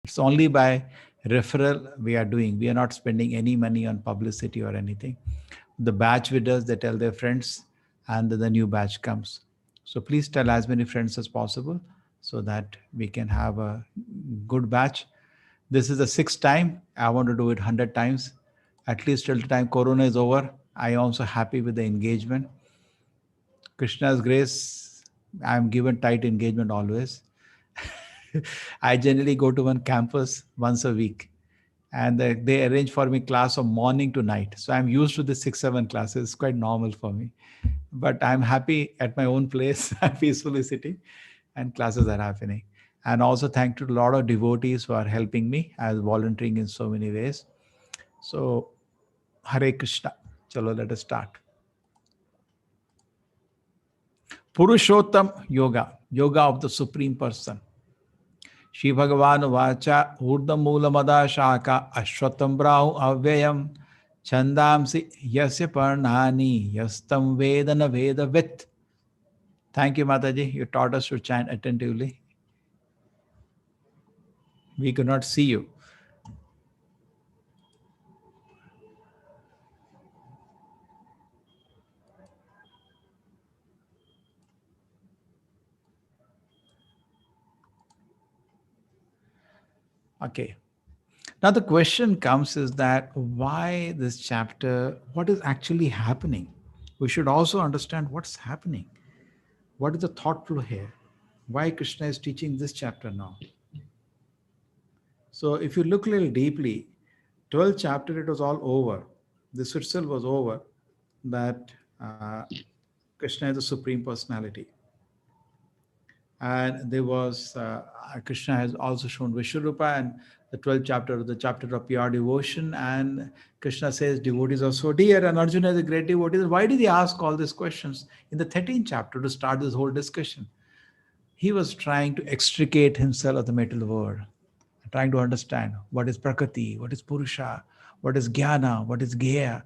It's only by referral we are doing. We are not spending any money on publicity or anything. The batch winners, they tell their friends, and the new batch comes. So please tell as many friends as possible so that we can have a good batch. This is the sixth time. I want to do it 100 times, at least till the time Corona is over. I am also happy with the engagement. Krishna's grace, I'm given tight engagement always. I generally go to one campus once a week, and they arrange for me class from morning to night. So I'm used to the 6, 7 classes. It's quite normal for me. But I'm happy at my own place. I'm peacefully sitting, and classes are happening. And also thank to a lot of devotees who are helping me as volunteering in so many ways. So Hare Krishna. Chalo, let us start. Purushottam Yoga, Yoga of the Supreme Person. Shri Bhagavan Vacha Urdamula Shaka Ashwatam Brahu Avyayam Chandamsi Yasya Parnani Yastam Vedana Veda Vit. Thank you, Mataji. You taught us to chant attentively. We could not see you. Okay. Now the question comes is that why this chapter, what is actually happening? We should also understand what's happening. What is the thought flow here? Why Krishna is teaching this chapter now? So if you look a little deeply, 12th chapter, it was all over. This itself was over, that Krishna is the Supreme Personality. And there was, Krishna has also shown Vishwarupa, and the 12th chapter, the chapter of pure devotion. And Krishna says devotees are so dear, and Arjuna is a great devotee. Why did he ask all these questions in the 13th chapter to start this whole discussion? He was trying to extricate himself of the material world, trying to understand what is Prakriti, what is Purusha, what is Jnana, what is Gaya,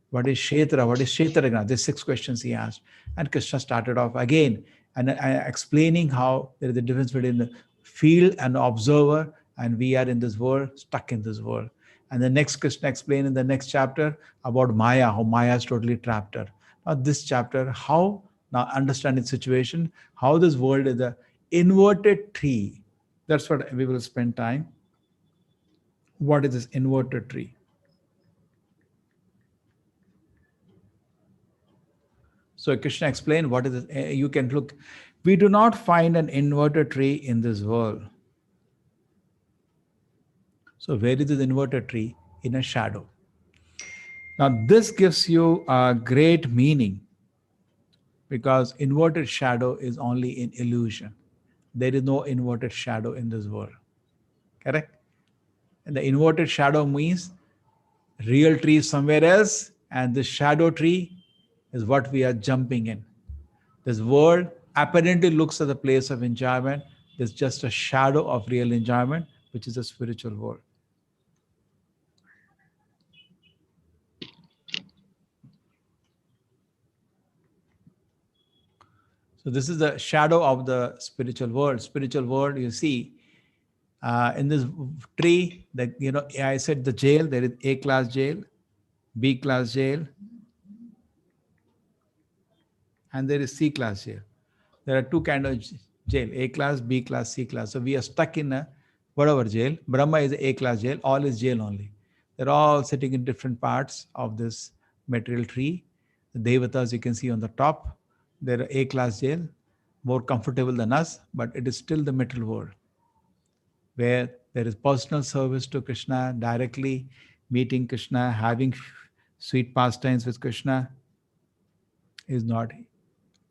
what is Kshetra, what is Kshetragna. These 6 questions he asked. And Krishna started off again and explaining how there is a difference between the field and the observer, and we are in this world, stuck in this world. And the next Krishna explained in the next chapter about Maya, how Maya is totally trapped her. Now this chapter, how now understanding situation, how this world is a inverted tree. That's what we will spend time. What is this inverted tree? So Krishna explained what is this. You can look. We do not find an inverted tree in this world. So where is this inverted tree? In a shadow. Now this gives you a great meaning, because inverted shadow is only in illusion. There is no inverted shadow in this world. Correct? And the inverted shadow means real tree is somewhere else, and the shadow tree is what we are jumping in. This world apparently looks as a place of enjoyment. There's just a shadow of real enjoyment, which is a spiritual world. So this is the shadow of the spiritual world. Spiritual world, you see, in this tree, that I said the jail. There is A class jail, B class jail, and there is C class jail. There are 2 kinds of jail: A class, B class, C class. So we are stuck in a whatever jail. Brahma is A class jail. All is jail only. They're all sitting in different parts of this material tree. The Devatas you can see on the top. They're A class jail, more comfortable than us, but it is still the material world, where there is personal service to Krishna, directly meeting Krishna, having sweet pastimes with Krishna is not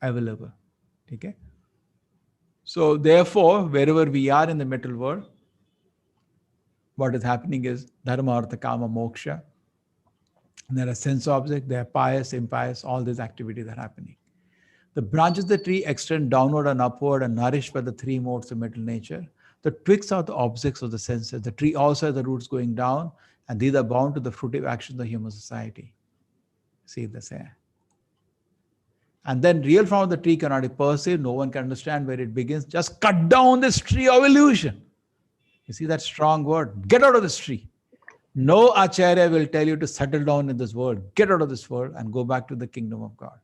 available. Okay? So therefore, wherever we are in the material world, what is happening is dharma, artha, kama, moksha. And there are sense objects, there are pious, impious, all these activities are happening. The branches of the tree extend downward and upward and nourished by the 3 modes of material nature. The twigs are the objects of the senses. The tree also has the roots going down, and these are bound to the fruitive actions of the human society. See this here. And then real form of the tree cannot be perceived. No one can understand where it begins. Just cut down this tree of illusion. You see that strong word? Get out of this tree. No Acharya will tell you to settle down in this world. Get out of this world and go back to the kingdom of God.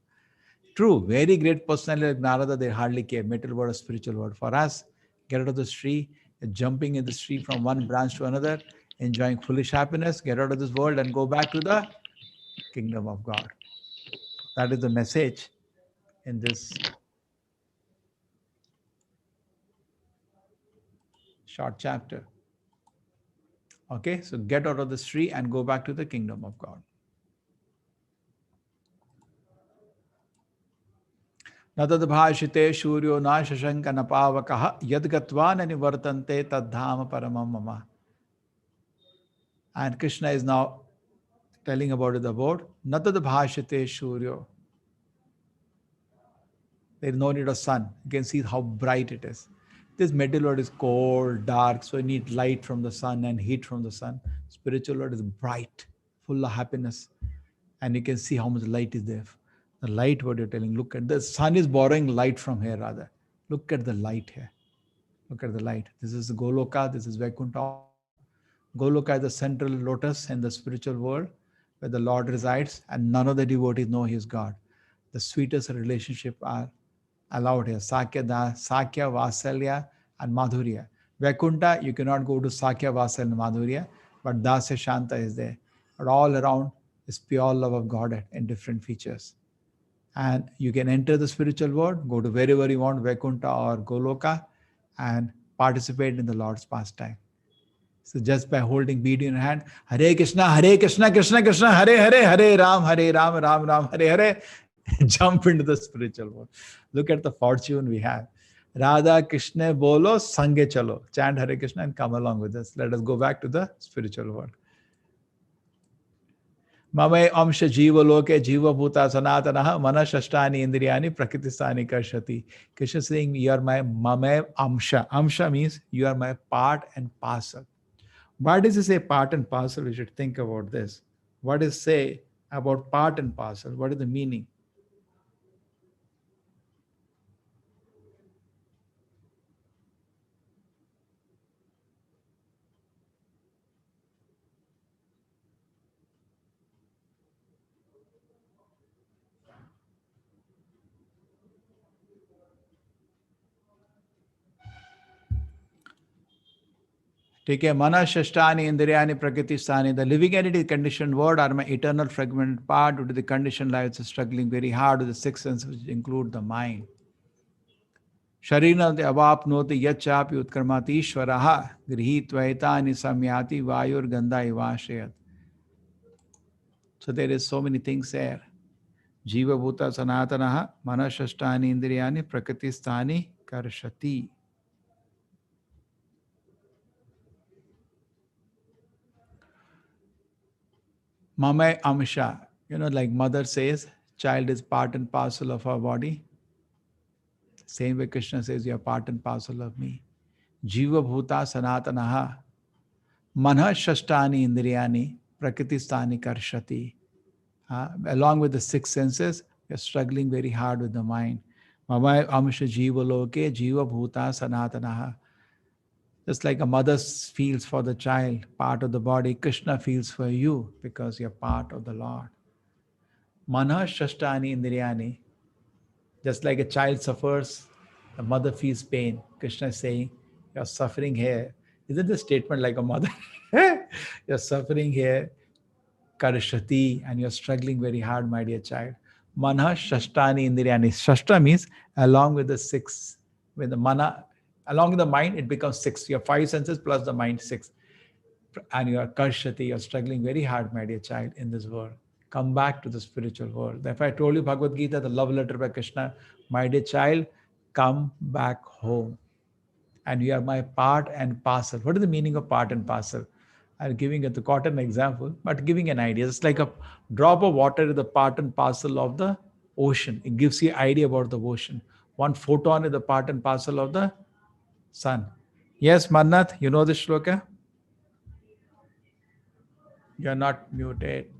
True, very great personality like Narada, they hardly care. Material word or spiritual word. For us, get out of this tree, jumping in this tree from one branch to another, enjoying foolish happiness, get out of this world and go back to the kingdom of God. That is the message in this short chapter. Okay, so get out of this tree and go back to the kingdom of God. न तद्भाषिते सूर्यो न शशंक न पावकः यद्गत्वा न निवर्तन्ते तद्धाम परमं मम. And Krishna is now telling about the board. न तद्भाषिते सूर्यो. There is no need of sun. You can see how bright it is. This material world is cold, dark, so you need light from the sun and heat from the sun. Spiritual world is bright, full of happiness. And you can see how much light is there. The light, what you're telling, look at the sun is borrowing light from here rather. Look at the light here. Look at the light. This is Goloka, this is Vaikuntha. Goloka is the central lotus in the spiritual world where the Lord resides, and none of the devotees know he is God. The sweetest relationship are allowed here. Sakya, Vasalya, and Madhurya. Vaikuntha, you cannot go to Sakya, Vasalya, and Madhurya, but Dasya Shanta is there. But all around is pure love of God in different features. And you can enter the spiritual world, go to wherever you want, Vaikuntha or Goloka, and participate in the Lord's pastime. So just by holding bead in your hand, Hare Krishna, Krishna Krishna, Hare Hare, Hare Ram, Ram Ram, Hare Hare, jump into the spiritual world. Look at the fortune we have. Radha Krishna bolo, sange chalo. Chant Hare Krishna and come along with us. Let us go back to the spiritual world. Mame amsha jiva loke jiva bhuta sanatana mana shashtani indriyani prakristani karshati. Krishna saying, you are my mame amsha. Amsha means you are my part and parcel. Why does it say part and parcel? We should think about this. What does it say about part and parcel? What is the meaning? Take a mana shashtani indriyani prakriti sthani. The living entity conditioned word are my eternal fragmented part due to the conditioned lives struggling very hard with the six senses which include the mind. Sharina de avapnoti yachapi utkarmati ishvaraha grihitvaitani samyati vayur gandha ivashayat. So there is so many things there. Jiva bhuta sanatanaha manashashtani indriyani prakriti sthani karshati. Mame amsha. Like mother says, child is part and parcel of our body. Same way Krishna says, you are part and parcel of me. Jiva bhuta sanatanaha manha shashtani indriyani prakriti sthani karshati. Along with the six senses, we are struggling very hard with the mind. Mama amsha jiva loke jiva bhuta sanatanaha. Just like a mother feels for the child, part of the body, Krishna feels for you because you're part of the Lord. Manha shashtani indriyani. Just like a child suffers, the mother feels pain. Krishna is saying, you're suffering here. Isn't this statement like a mother? You're suffering here, karshati, and you're struggling very hard, my dear child. Manha shashtani indriyani. Shashta means along with the six, with the mana, along with the mind, it becomes six. You have five senses plus the mind, six. And you are karshati, you're struggling very hard, my dear child, in this world. Come back to the spiritual world. Therefore, I told you Bhagavad Gita, the love letter by Krishna, my dear child, come back home. And you are my part and parcel. What is the meaning of part and parcel? I'm giving it the cotton example, but giving an idea. It's like a drop of water is the part and parcel of the ocean. It gives you idea about the ocean. One photon is the part and parcel of the sun. Yes, Mannath, you know this shloka? You're not muted.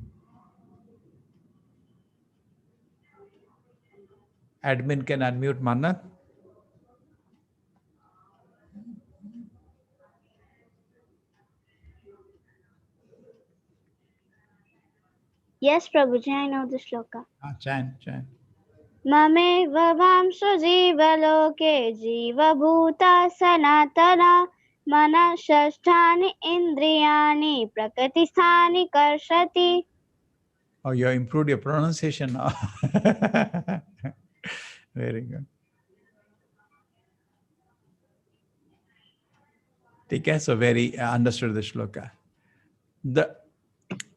Admin can unmute Mannath. Yes, Prabhuji, I know the shloka. Chant. ममेव वांशो जीवलोके जीवभूता सनातना मनः षष्ठानि इन्द्रियाणि प्रकृतिस्थानि कर्षति. Oh, you have improved your pronunciation now. Very good. Okay, so very understood the shloka.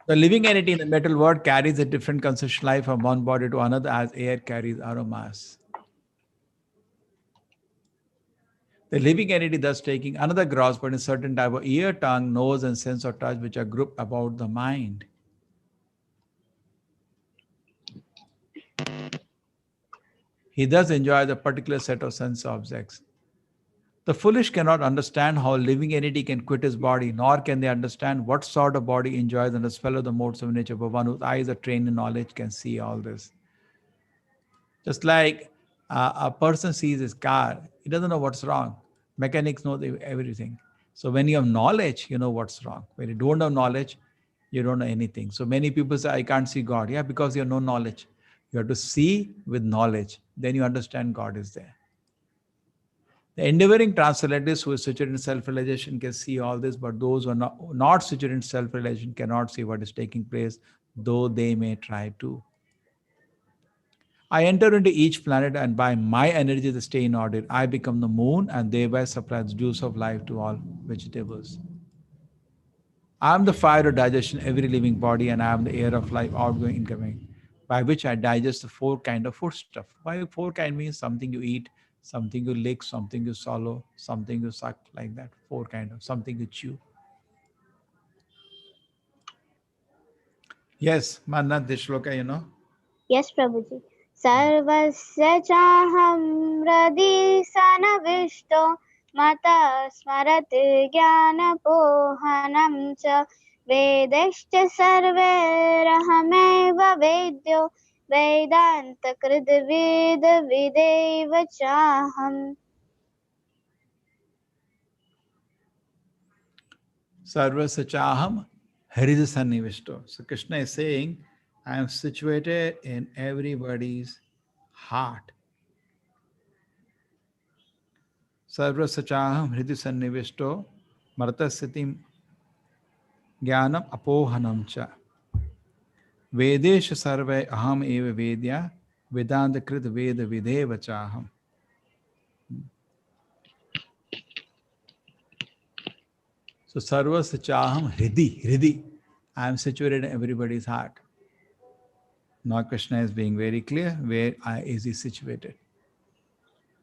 The living entity in the metal world carries a different conceptual life from one body to another as air carries aromas. The living entity thus taking another grasp on a certain type of ear, tongue, nose, and sense of touch which are grouped about the mind. He thus enjoys a particular set of sense objects. The foolish cannot understand how a living entity can quit his body, nor can they understand what sort of body enjoys under the spell of the modes of nature, but one whose eyes are trained in knowledge can see all this. Just like a person sees his car, he doesn't know what's wrong. Mechanics know everything. So when you have knowledge, you know what's wrong. When you don't have knowledge, you don't know anything. So many people say, I can't see God. Yeah, because you have no knowledge. You have to see with knowledge. Then you understand God is there. The endeavoring transcendentalists who is situated in self-realization can see all this, but those who are not situated in self-realization cannot see what is taking place, though they may try to. I enter into each planet, and by my energy, they stay in orbit. I become the moon, and thereby supply the juice of life to all vegetables. I am the fire of digestion, every living body, and I am the air of life, outgoing, incoming, by which I digest the four kind of food stuff. Why four kind means something you eat, something you lick, something you swallow, something you suck, like that. Four kind of something you chew. Yes, Manna, this shloka, you know. Yes, Prabhuji. सर्वस्य चाहं हृदि सन्निविष्टो मता स्मरति ज्ञानपोहनं च वेदैश्च सर्वैरहमेव वेद्यो वेदान्तकृद्विदेव चाहम्. Sarvasya chaham hridhi sannivishto. So Krishna is saying, I am situated in everybody's heart. Sarvasya chaham hridhi sannivishto martasyatim jnanam apohanam cha. Vedesha sarve aham eva vedya vedanta krit veda videva chaham. So sarvasya chaham hridhi. I am situated in everybody's heart. Now Krishna is being very clear where is he situated.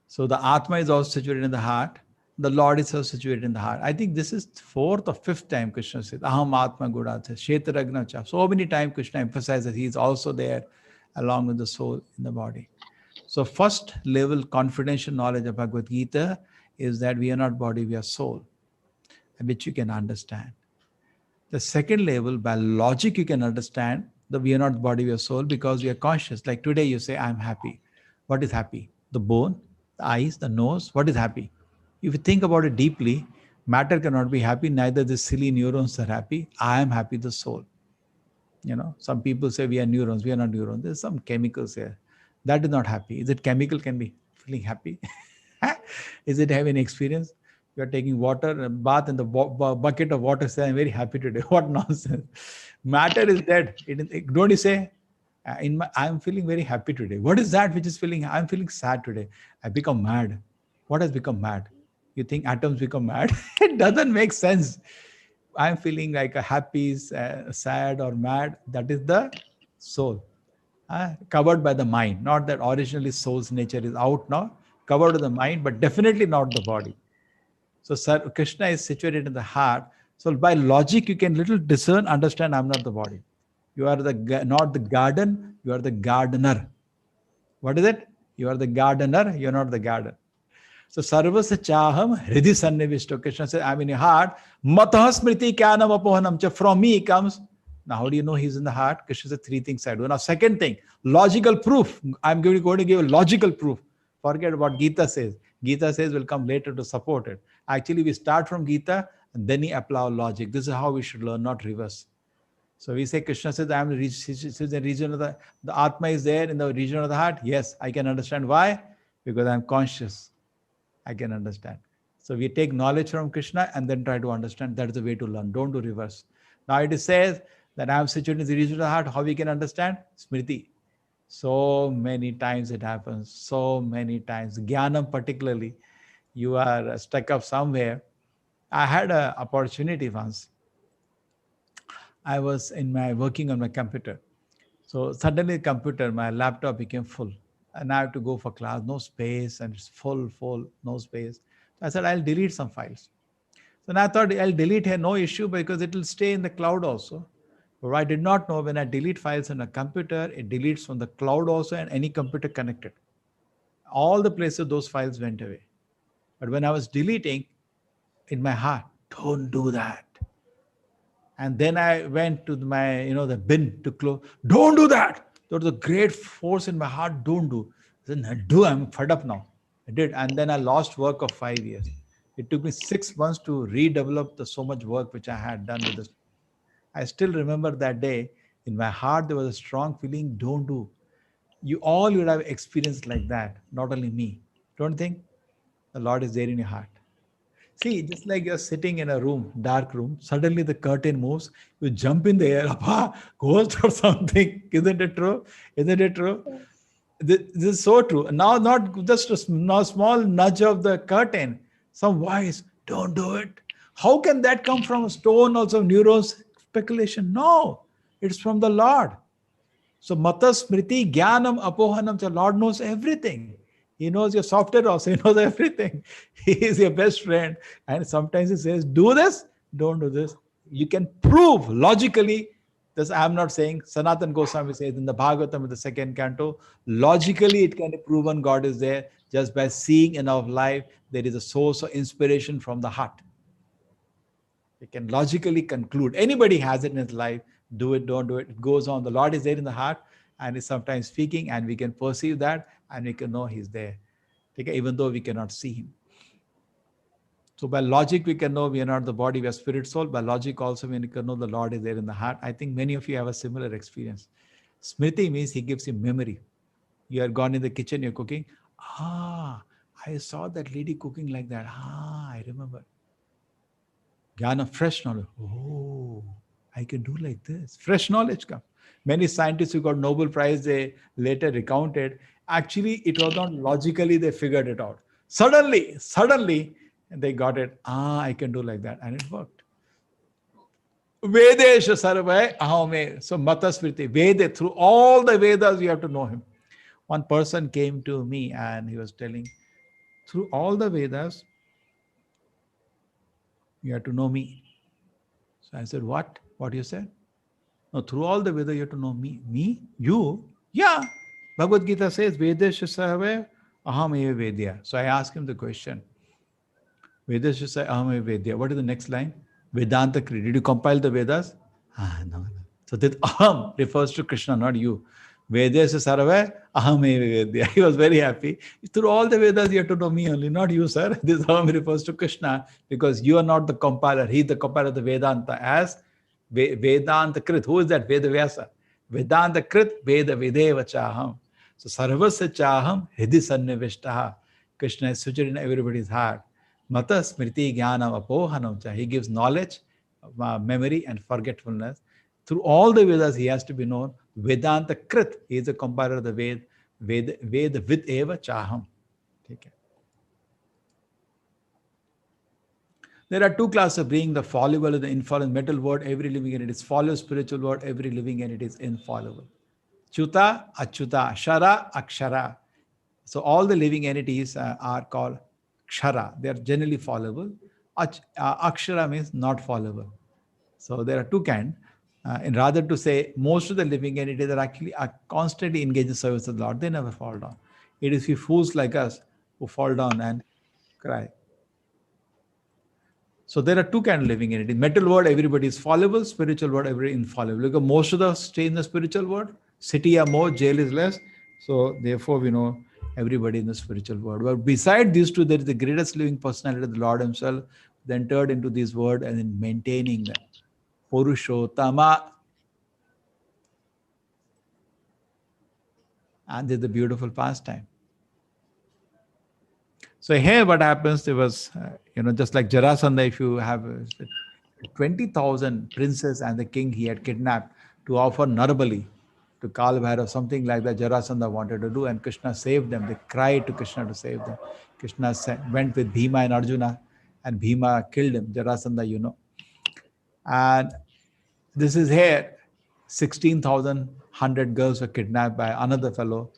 So the Atma is also situated in the heart. The Lord is also situated in the heart. I think this is fourth or fifth time Krishna says, Aham Atma Gudat, Shetaragna Cha. So many times Krishna emphasizes that he is also there along with the soul in the body. So first level confidential knowledge of Bhagavad Gita is that we are not body, we are soul, which you can understand. The second level, by logic, you can understand that we are not body, we are soul because we are conscious. Like today you say, I'm happy. What is happy? The bone, the eyes, the nose. What is happy? If you think about it deeply, matter cannot be happy. Neither the silly neurons are happy. I am happy, the soul. You know, some people say we are neurons. We are not neurons. There's some chemicals here. That is not happy. Is it chemical can be feeling happy? Is it having experience? You are taking water, a bath in the bucket of water, say, I'm very happy today. What nonsense. Matter is dead. Don't you say, I'm feeling very happy today. What is that which is feeling? I'm feeling sad today. I become mad. What has become mad? You think atoms become mad? It doesn't make sense. I'm feeling like a happy, sad, or mad. That is the soul, covered by the mind. Not that originally soul's nature is out now, covered with the mind, but definitely not the body. So Krishna is situated in the heart. So by logic, you can little discern, understand, I'm not the body. You are not the garden, you are the gardener. What is it? You are the gardener, you're not the garden. So sarvasya chaham hridhi sannivishto. Krishna says, I'm in your heart. Matah smriti kyanam apohanam cha. From me comes. Now, how do you know he's in the heart? Krishna says three things I do. Now, second thing, logical proof. I'm going to give a logical proof. Forget what Gita says. Gita says will come later to support it. Actually, we start from Gita and then we apply logic. This is how we should learn, not reverse. So we say Krishna says, I am the region of the Atma is there in the region of the heart. Yes, I can understand why. Because I'm conscious. I can understand. So we take knowledge from Krishna and then try to understand. That is the way to learn. Don't do reverse. Now it is says that I am situated in the region of the heart. How we can understand? Smriti. So many times it happens. So many times. Jnanam particularly. You are stuck up somewhere. I had an opportunity once. I was working on my computer. So suddenly computer, my laptop became full. And I have to go for class, no space, and it's full, no space. So I said, I'll delete some files. So then I thought I'll delete here, no issue, because it will stay in the cloud also. But I did not know when I delete files on a computer, it deletes from the cloud also and any computer connected. All the places those files went away. But when I was deleting, in my heart, don't do that. And then I went to my, the bin to close. Don't do that. There was a great force in my heart. Don't do. I said, "No, do. I'm fed up now. I did. And then I lost work of 5 years. It took me 6 months to redevelop so much work which I had done with this. I still remember that day. In my heart, there was a strong feeling, don't do. You all would have experienced like that, not only me. Don't think the Lord is there in your heart. See, just like you're sitting in a room, dark room, suddenly the curtain moves, you jump in the air, Appa, ghost or something. Isn't it true? Isn't it true? Yes. This is so true. Now, not just a small nudge of the curtain, some voice, don't do it. How can that come from a stone, also neurons? Speculation. No, it's from the Lord. So Mata Smriti Jnanam Apohanam. The Lord knows everything. He knows your software also. He knows everything. He is your best friend. And sometimes he says, do this, don't do this. You can prove logically. This I am not saying. Sanatan Goswami says in the Bhagavatam in the second canto, logically it can be proven God is there just by seeing in our life there is a source of inspiration from the heart. You can logically conclude. Anybody has it in his life. Do it, don't do it. It goes on. The Lord is there in the heart and is sometimes speaking, and we can perceive that and we can know he's there. Okay? Even though we cannot see him. So by logic, we can know we are not the body, we are spirit, soul. By logic also, we can know the Lord is there in the heart. I think many of you have a similar experience. Smriti means he gives you memory. You are gone in the kitchen, you're cooking. I saw that lady cooking like that. I remember. Jnana, fresh knowledge. Oh, I can do like this. Fresh knowledge comes. Many scientists who got Nobel Prize, they later recounted. Actually, it was not logically they figured it out. Suddenly, they got it. I can do like that. And it worked. Vedesha sarvai ahame. So Mata Smriti, Veda, through all the Vedas, you have to know him. One person came to me and he was telling, through all the Vedas, you have to know me. So I said, what? What you said? No, through all the Vedas, you have to know me. Me? You? Yeah. Bhagavad Gita says, Vedesha sarvai aham eva Vedya. So I asked him the question. Vedesha sarvai aham eva Vedya. What is the next line? Vedanta Krit. Did you compile the Vedas? No. So that aham refers to Krishna, not you. Vedesha sarvai aham eva Vedya. He was very happy. Through all the Vedas, you have to know me only, not you, sir. This aham refers to Krishna because you are not the compiler. He is the compiler of the Vedanta as Vedanta Krit. Who is that? Veda Vyasa. Vedanta Krit, Veda Videva Chaham. So Sarvasya Chaham Hridhi Sannivishtaha. Krishna is situated in everybody's heart. Mata Smriti Jnanam Apohanam Cha. He gives knowledge, memory, and forgetfulness. Through all the Vedas, he has to be known. Vedanta Krit. He is the compiler of the Veda Vid Eva Chaham. Okay. There are two classes of being, the fallible and the infallible. Metal word, every living entity is fallible. Spiritual word, every living entity is infallible. Chuta, Achyuta, Shara, Akshara. So all the living entities are called Kshara. They are generally fallible. Akshara means not fallible. So there are two kinds. And rather to say, most of the living entities are constantly engaged in service of the Lord. They never fall down. It is few fools like us who fall down and cry. So there are two kinds of living entities. Metal world, everybody is fallible. Spiritual world, everybody infallible. Because most of us stay in the spiritual world. City are more, jail is less. So therefore, we know everybody in the spiritual world. But beside these two, there is the greatest living personality, the Lord himself, then entered into this world and in maintaining them. Purushottama. And this is the beautiful pastime. So here what happens, there was, just like Jarasandha, if you have 20,000 princes and the king he had kidnapped to offer Narabali to Kal Bhairav, something like that Jarasandha wanted to do, and Krishna saved them. They cried to Krishna to save them. Krishna went with Bhima and Arjuna, and Bhima killed him, Jarasandha. And this is here, 16,100 girls were kidnapped by another fellow,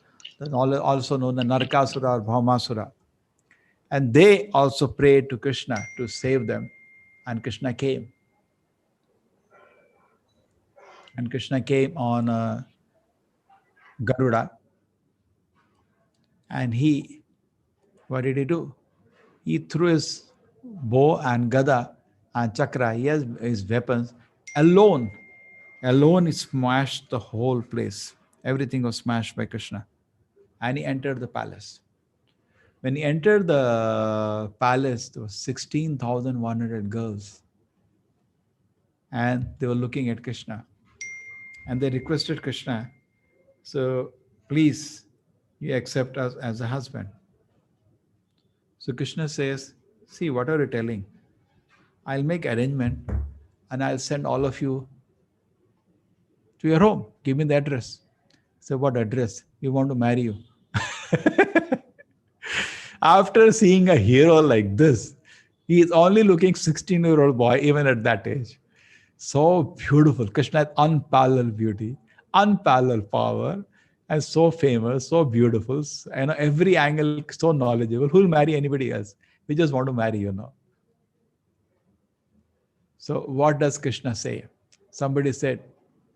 also known as Narkasura or Bhaumasura. And they also prayed to Krishna to save them. And Krishna came. And Krishna came on Garuda. And what did he do? He threw his bow and gada and chakra. He has his weapons. Alone, he smashed the whole place. Everything was smashed by Krishna. And he entered the palace. When he entered the palace, there were 16,100 girls. And they were looking at Krishna. And they requested Krishna, so please, you accept us as a husband. So Krishna says, see, what are you telling? I'll make arrangement and I'll send all of you to your home. Give me the address. So what address? We want to marry you. After seeing a hero like this, he is only looking 16-year-old boy, even at that age. So beautiful. Krishna has unparalleled beauty, unparalleled power, and so famous, so beautiful. Every angle so knowledgeable. Who'll marry anybody else? We just want to marry. So what does Krishna say? Somebody said,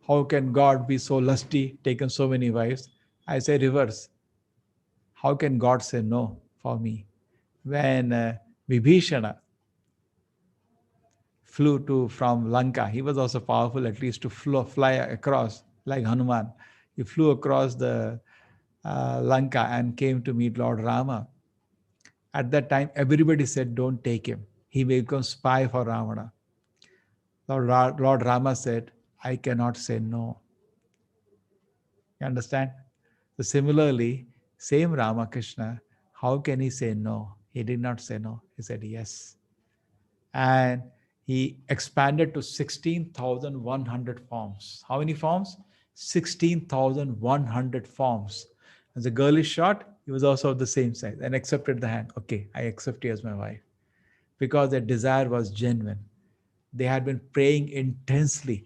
how can God be so lusty, taken so many wives? I say reverse. How can God say no for me? When Vibhishana flew from Lanka, he was also powerful, at least to fly across, like Hanuman. He flew across the Lanka and came to meet Lord Rama. At that time, everybody said, don't take him. He may become spy for Ravana. Lord Rama said, I cannot say no. You understand? So similarly, same Ramakrishna, how can he say no? He did not say no. He said yes. And he expanded to 16,100 forms. How many forms? 16,100 forms. As the girl is short, he was also of the same size and accepted the hand. Okay, I accept you as my wife. Because their desire was genuine. They had been praying intensely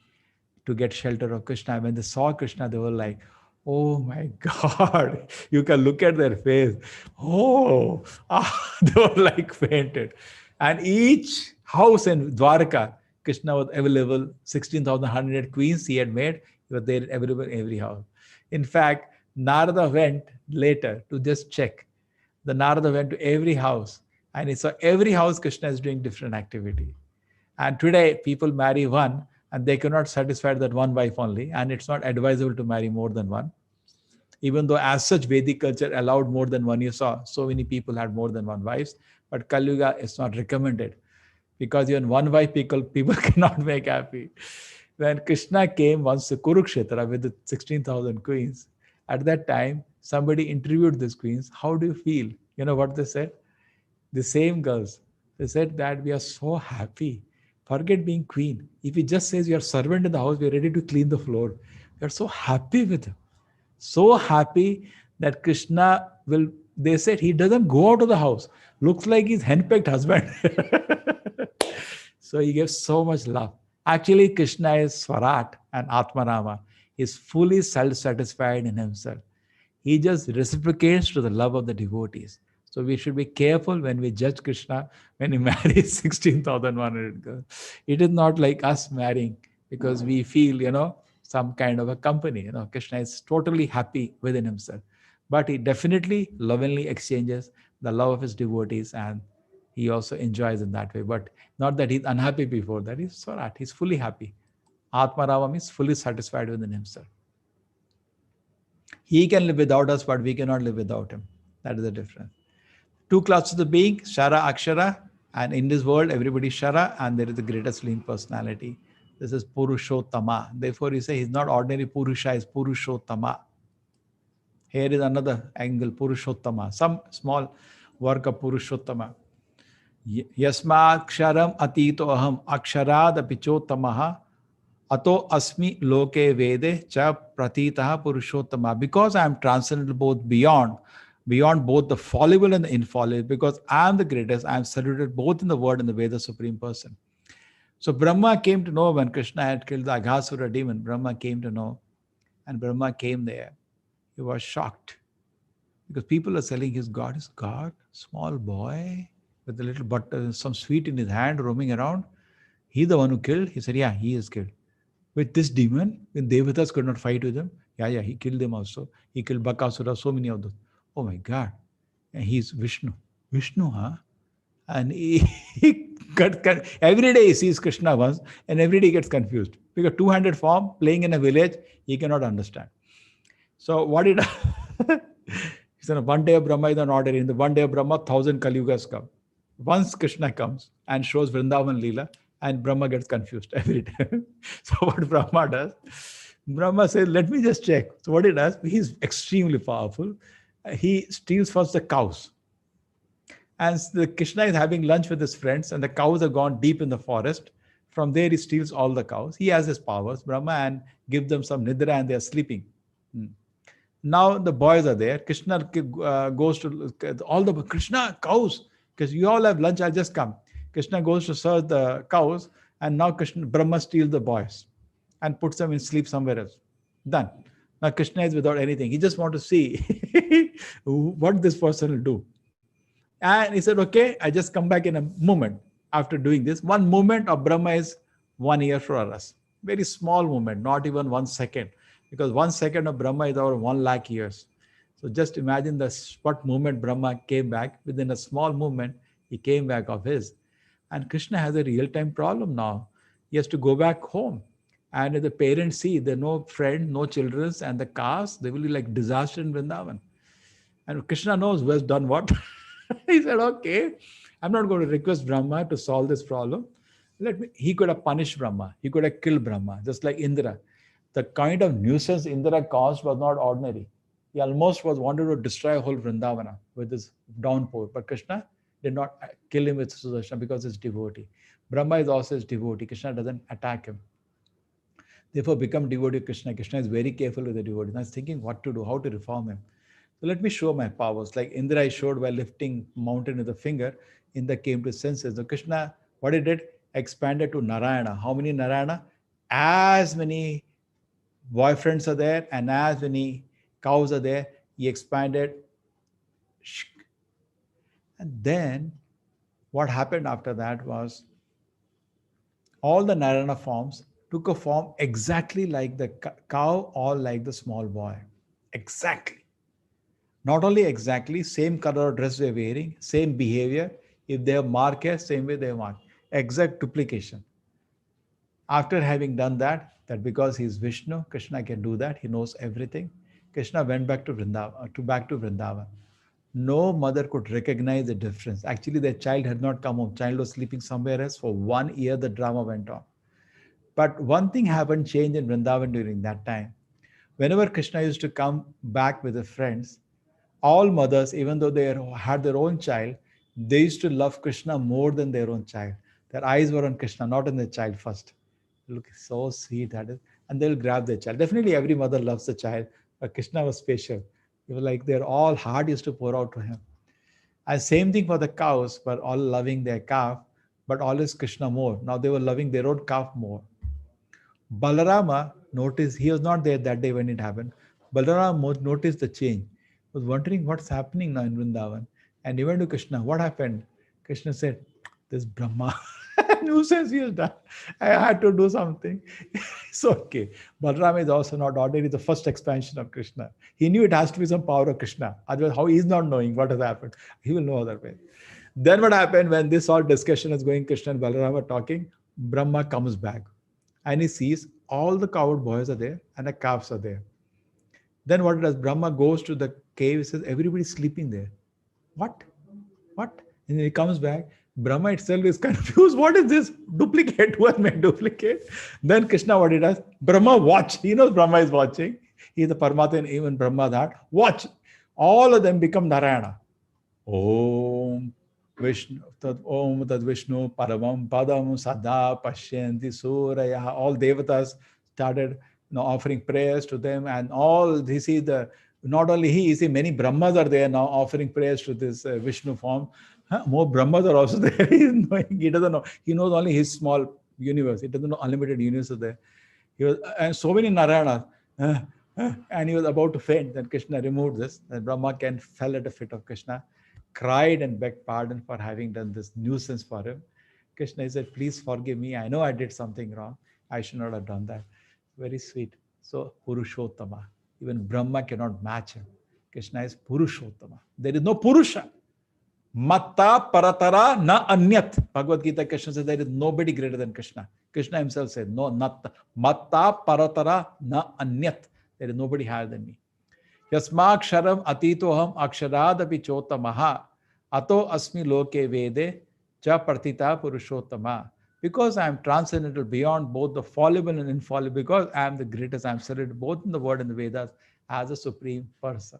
to get shelter of Krishna. When they saw Krishna, they were like, oh my God, you can look at their face. They were like fainted. And each house in Dwarka, Krishna was available, 16,100 queens he had made, he was there available in every house. In fact, Narada went later to just check. The Narada went to every house and he saw every house Krishna is doing different activity. And today people marry one and they cannot satisfy that one wife only, and it's not advisable to marry more than one. Even though as such Vedic culture allowed more than one, you saw so many people had more than one wives, but Kali Yuga is not recommended because even one wife people cannot make happy. When Krishna came once to Kurukshetra with the 16,000 queens, at that time somebody interviewed these queens. How do you feel? You know what they said? The same girls. They said that we are so happy. Forget being queen. If he just says you are servant in the house, we are ready to clean the floor. We are so happy with him. So happy that Krishna will, they said he doesn't go out of the house. Looks like his henpecked husband. So he gives so much love. Actually, Krishna is Swarat and Atmarama. He is fully self-satisfied in himself. He just reciprocates to the love of the devotees. So we should be careful when we judge Krishna when he marries 16,100 girls. It is not like us marrying because we feel, some kind of a company. Krishna is totally happy within himself. But he definitely lovingly exchanges the love of his devotees and he also enjoys in that way. But not that he's unhappy before that. He's Swarat. He's fully happy. Atmarama means fully satisfied within himself. He can live without us, but we cannot live without him. That is the difference. Two classes of being, Shara, Akshara, and in this world, everybody is Shara, and there is the greatest living personality. This is Purushottama. Therefore, you say he's not ordinary Purusha, he's Purushottama. Here is another angle, Purushottama, some small work of Purushottama. Yasmaksharam atito aham aksharad apichotamaha ato asmi loke vede cha pratitaha purushottama. Because I am transcendental both beyond both the fallible and the infallible, because I am the greatest, I am saluted both in the word and the Veda Supreme Person. So Brahma came to know when Krishna had killed the Aghasura demon. Brahma came to know, and Brahma came there. He was shocked because people are selling his God is God, small boy with a little butter, some sweet in his hand roaming around. He the one who killed? He said, yeah, he is killed. With this demon, when Devatas could not fight with him, yeah, he killed them also. He killed Bakasura, so many of those. Oh my God. And he's Vishnu. Vishnu, huh? And he every day he sees Krishna once, and every day he gets confused. Because 200 form, playing in a village, he cannot understand. So what did he said, one day of Brahma is an order. In the one day of Brahma, 1,000 Kaliyugas come. Once Krishna comes and shows Vrindavan Leela, and Brahma gets confused every time. So what Brahma does, Brahma says, let me just check. So what he does, he's extremely powerful. He steals first the cows. And the Krishna is having lunch with his friends, and the cows have gone deep in the forest. From there, he steals all the cows. He has his powers, Brahma, and give them some nidra, and they are sleeping. Now the boys are there. Krishna goes to all the Krishna cows, because you all have lunch. I'll just come. Krishna goes to serve the cows, and now Brahma steals the boys and puts them in sleep somewhere else. Done. Now Krishna is without anything. He just wants to see what this person will do. And he said, okay, I just come back in a moment after doing this. One moment of Brahma is 1 year for us. Very small moment, not even 1 second. Because 1 second of Brahma is over 1 lakh years. So just imagine the spot moment Brahma came back. Within a small moment, he came back of his. And Krishna has a real-time problem now. He has to go back home. And if the parents see there are no friends, no children, and the cows, they will be like disaster in Vrindavan. And Krishna knows who has done what. He said, okay, I'm not going to request Brahma to solve this problem. He could have punished Brahma. He could have killed Brahma, just like Indra. The kind of nuisance Indra caused was not ordinary. He almost wanted to destroy whole Vrindavana with his downpour. But Krishna did not kill him with Sudarshan because he's devotee. Brahma is also his devotee. Krishna doesn't attack him. Therefore, become devotee of Krishna. Krishna is very careful with the devotee. Now he's thinking what to do, how to reform him. So let me show my powers. Like Indra I showed by lifting mountain with the finger. Indra came to senses. So Krishna, what he did? Expanded to Narayana. How many Narayana? As many boyfriends are there and as many cows are there. He expanded. And then what happened after that was all the Narayana forms took a form exactly like the cow or like the small boy. Exactly. Not only exactly, same color dress they're wearing, same behavior. If they have mark hair, same way they have mark. Exact duplication. After having done that because he's Vishnu, Krishna can do that. He knows everything. Krishna went back to Vrindavan. No mother could recognize the difference. Actually, their child had not come home. Child was sleeping somewhere else. For 1 year, the drama went on. But one thing happened, change in Vrindavan during that time. Whenever Krishna used to come back with his friends, all mothers, even though they had their own child, they used to love Krishna more than their own child. Their eyes were on Krishna, not on their child first. Look, so sweet that is. And they'll grab their child. Definitely every mother loves the child, but Krishna was special. It was like their all heart used to pour out to him. And same thing for the cows, but all loving their calf, but always Krishna more. Now they were loving their own calf more. Balarama noticed, he was not there that day when it happened. Balarama noticed the change. Was wondering what's happening now in Vrindavan. And he went to Krishna, what happened? Krishna said, this Brahma nuisance he has done. I had to do something. It's okay. Balram is also not ordinary, the first expansion of Krishna. He knew it has to be some power of Krishna. Otherwise, how he is not knowing what has happened? He will know other way. Then what happened when this all discussion is going, Krishna and Balaram are talking, Brahma comes back. And he sees all the coward boys are there and the calves are there. Then what does Brahma goes to the cave, he says, everybody's sleeping there. What? And he comes back. Brahma itself is confused. What is this? Duplicate? Who has made duplicate? Then Krishna, what he does? Brahma watch. He knows Brahma is watching. He is the Paramatma in even Brahma's heart. Watch, all of them become Narayana. Om Vishnu Tad Vishnu Paramam Padam Sada Pashyanti Suraya. All devatas started offering prayers to them, and all this is the not only he, you see many Brahmas are there now offering prayers to this Vishnu form. More Brahmas are also there. He doesn't know. He knows only his small universe. He doesn't know unlimited universe is there. He was, and so many Narayanas. And he was about to faint. Then Krishna removed this. Then Brahma fell at a fit of Krishna, cried and begged pardon for having done this nuisance for him. Krishna said, please forgive me. I know I did something wrong. I should not have done that. Very sweet. So, Purushottama. Even Brahma cannot match him. Krishna is Purushottama. There is no Purusha. Matta paratara na anyat. Bhagavad Gita, Krishna says there is nobody greater than Krishna. Krishna himself said, no, not matta paratara na anyat. There is nobody higher than me. Yasmaksharam atitoham aksharadapi chotamaha ato asmi loke vede cha partita purushottama. Because I am transcendental beyond both the fallible and infallible, because I am the greatest, I am celebrated both in the word and the Vedas as a supreme person.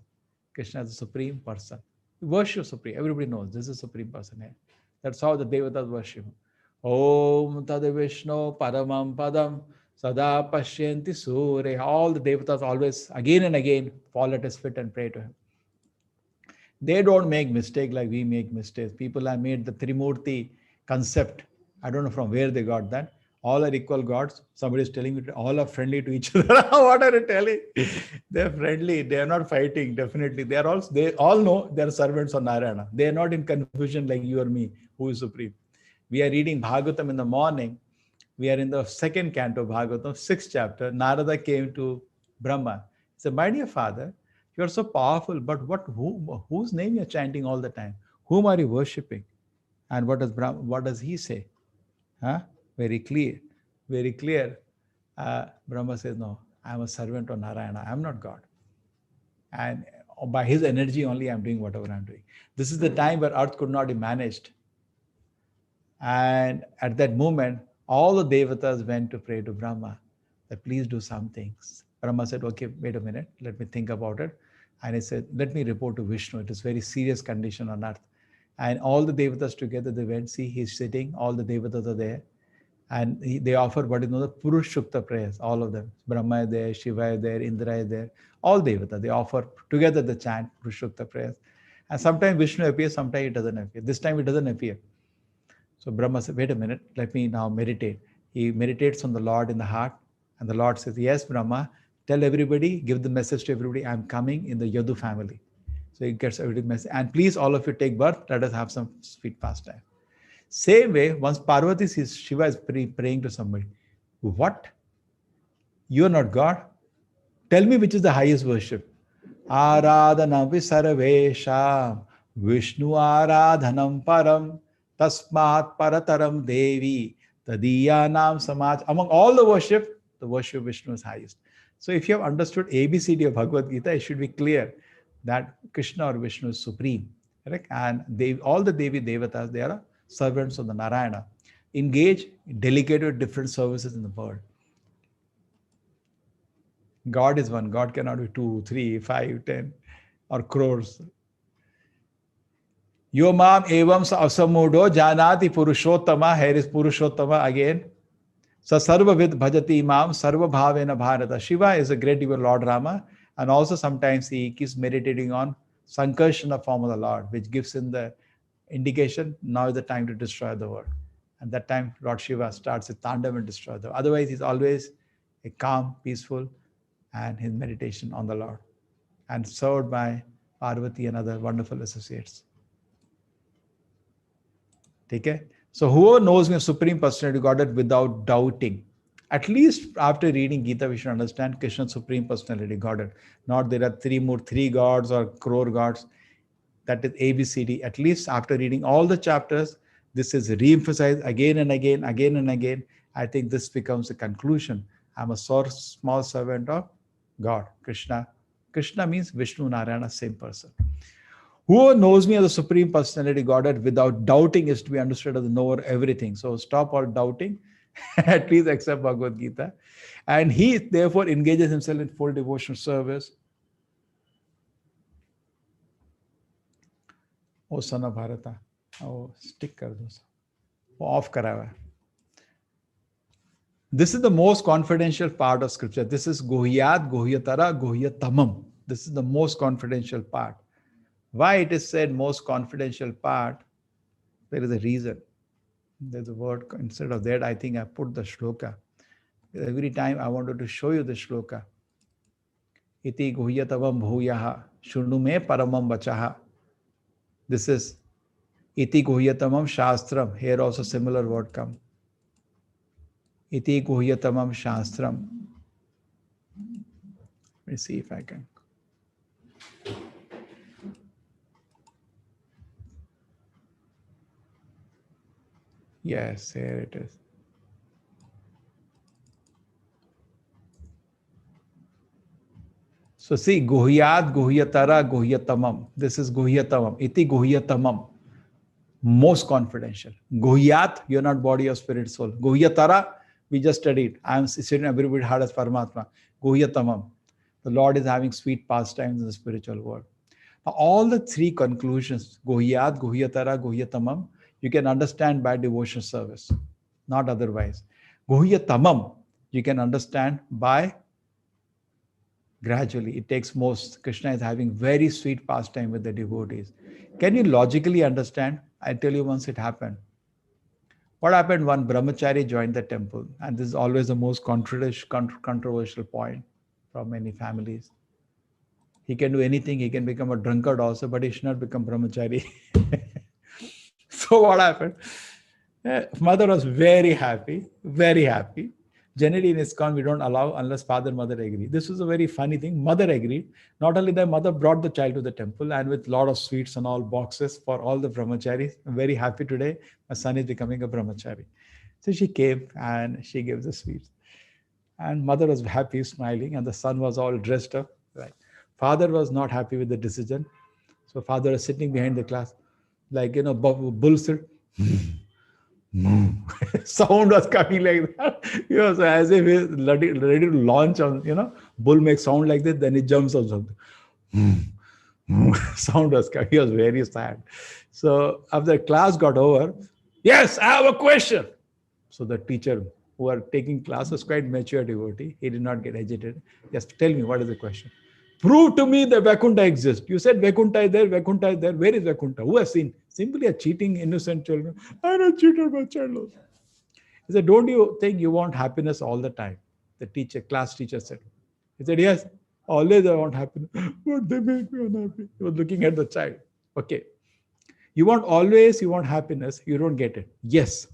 Krishna is a supreme person. We worship supreme. Everybody knows this is supreme person here. That's how the devatas worship. Om Tada Vishnu Paramam Padam Sada Pashyanti Sure. All the devatas always again and again fall at his feet and pray to him. They don't make mistake like we make mistakes. People have made the Trimurti concept. I don't know from where they got that. All are equal gods. Somebody is telling me all are friendly to each other. What are you telling? They're friendly. They are not fighting. Definitely. They all know they are servants of Narayana. They are not in confusion like you or me, who is supreme. We are reading Bhagavatam in the morning. We are in the second canto of Bhagavatam, 6th chapter. Narada came to Brahma. He said, my dear father, you are so powerful, but whose name you are chanting all the time? Whom are you worshipping? And what does he say? Very clear. Very clear. Brahma says, no, I am a servant of Narayana. I am not God. And by his energy only, I am doing whatever I am doing. This is the time where earth could not be managed. And at that moment, all the devatas went to pray to Brahma that please do some things. Brahma said, okay, wait a minute, let me think about it. And he said, let me report to Vishnu. It is very serious condition on earth. And all the devatas together, they went, see, he's sitting, all the devatas are there. And they offer what is known as Purushukta prayers, all of them. Brahma is there, Shiva is there, Indra is there, all devatas. They offer together the chant, Purushukta prayers. And sometimes Vishnu appears, sometimes it doesn't appear. This time it doesn't appear. So Brahma said, wait a minute, let me now meditate. He meditates on the Lord in the heart. And the Lord says, yes, Brahma, tell everybody, give the message to everybody, I'm coming in the Yadu family. So he gets everybody's message. And please, all of you take birth, let us have some sweet pastime. Same way, once Parvati sees Shiva is praying to somebody, what? You are not God? Tell me which is the highest worship. Aradhanam visarvesham Vishnu aradhanam param tasmat parataram devi tadiyanam samaj. Among all the worship Vishnu is highest. So if you have understood ABCD of Bhagavad Gita, it should be clear that Krishna or Vishnu is supreme. Correct? And all the Devi Devatas, they are servants of the Narayana. Engage, delegate with different services in the world. God is one. God cannot be 2, 3, 5, 10 or crores. Yomam evam asamudo janati purushottama. Here is Purushottama again. Sa sarva vid bhajati imam sarva bhavena bharata. Shiva is a great devotee Lord Rama, and also sometimes he keeps meditating on Sankarshana form of the Lord, which gives him the indication now is the time to destroy the world. And that time Lord Shiva starts his Tandav and destroys the world. Otherwise he's always a calm, peaceful, and his meditation on the Lord, and served by Parvati and other wonderful associates. Okay? So whoever knows me, Supreme Personality Godhead without doubting, at least after reading Gita, we should understand Krishna's Supreme Personality Godhead. Not there are three gods or crore gods. That is ABCD. At least after reading all the chapters, this is re-emphasized again and again, again and again. I think this becomes the conclusion. I'm a small servant of God, Krishna. Krishna means Vishnu, Narayana, same person. Whoever knows me as the Supreme Personality Godhead without doubting is to be understood as the knower everything. So stop all doubting at least except Bhagavad Gita. And he therefore engages himself in full devotional service. O son of Bharat, O stick कर दो, वो of करा हुआ है. This is the most confidential part of scripture. This is Guhyat, Guhyatara, Guhyatamam. This is the most confidential part. Why it is said most confidential part? There is a reason. There's a word instead of that. I think I put the shloka. Every time I wanted to show you the shloka. Iti Guhyatavam Bhuyaha Shunume Paramam Vachaha. This is Iti Guhyatamam Shastram. Here also similar word come. Iti Guhyatamam Shastram. Let me see if I can. Yes, here it is. So see, Guhyat, Guhyatara, Guhyatamam. This is Guhyatamam. Iti Guhyatamam. Most confidential. Guhyat, you're not body or spirit soul. Guhyatara, we just studied. I am sitting everybody hard as Paramatma. Guhyatamam. The Lord is having sweet pastimes in the spiritual world. Now, all the three conclusions, Guhyat, Guhyatara, Guhyatamam, you can understand by devotional service, not otherwise. Guhyatamam, you can understand by gradually. It takes most. Krishna is having very sweet pastime with the devotees. Can you logically understand? I'll tell you once it happened. What happened? One brahmachari joined the temple, and this is always the most controversial point from many families. He can do anything. He can become a drunkard also, but he should not become brahmachari. So what happened? Mother was very happy, very happy. Generally in ISKCON, we don't allow unless father, mother agree. This was a very funny thing. Mother agreed. Not only that, mother brought the child to the temple and with a lot of sweets and all boxes for all the brahmacharis. I'm very happy today. My son is becoming a brahmachari. So she came and she gave the sweets. And mother was happy, smiling, and the son was all dressed up. Right. Father was not happy with the decision. So father was sitting behind the class, like, bull sit. Sound was coming like that. So as if he's ready to launch on, bull makes sound like this, then he jumps on something. Sound was coming. He was very sad. So after class got over, yes, I have a question. So the teacher who were taking class was quite mature devotee. He did not get agitated. Just tell me, what is the question? Prove to me that Vaikuntha exists. You said Vaikuntha is there, Vaikuntha is there. Where is Vaikuntha? Who has seen? Simply a cheating innocent children. I don't cheated my child. He said, don't you think you want happiness all the time? The class teacher said. He said, yes, always I want happiness. But they make me unhappy. He was looking at the child. Okay. You want happiness, you don't get it. Yes.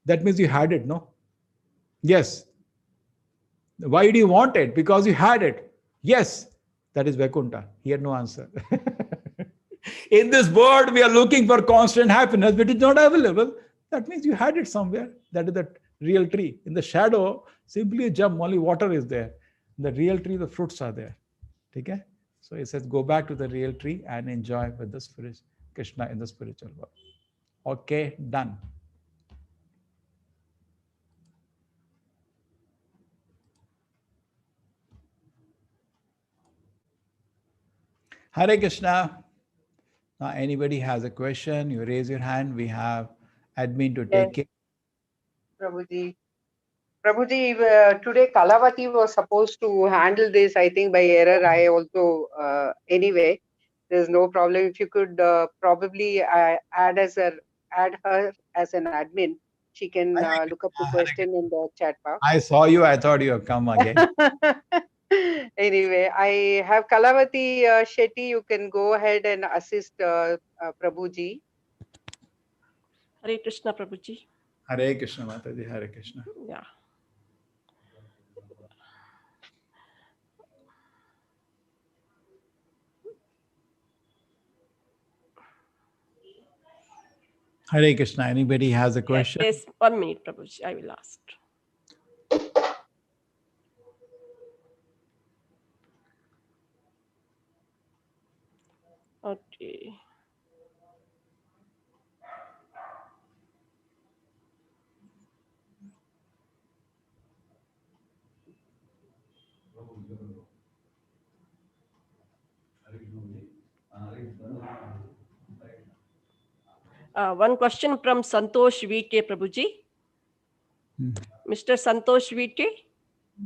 That means you had it, no? Yes. Why do you want it? Because you had it. Yes. That is Vaikuntha. He had no answer. In this world, we are looking for constant happiness, but it's not available. That means you had it somewhere. That is the real tree. In the shadow, simply a jump, only water is there. In the real tree, the fruits are there. Okay? So it says, go back to the real tree and enjoy with the spirit, Krishna in the spiritual world. Okay, done. Hare Krishna. Now, anybody has a question, you raise your hand. We have admin to take it. Prabhuji, today Kalavati was supposed to handle this, I think by error. I also, anyway, there's no problem. If you could probably add her as an admin, she can look up the question in the chat box. I saw you. I thought you have come again. Anyway, I have Kalavati Shetty. You can go ahead and assist Prabhuji. Hare Krishna, Prabhuji. Hare Krishna, Mataji. Hare Krishna. Yeah. Hare Krishna. Anybody has a question? Yes, 1 minute, Prabhuji. I will ask. Okay. One question from Santosh VK Prabhuji. Mr. Santosh VK,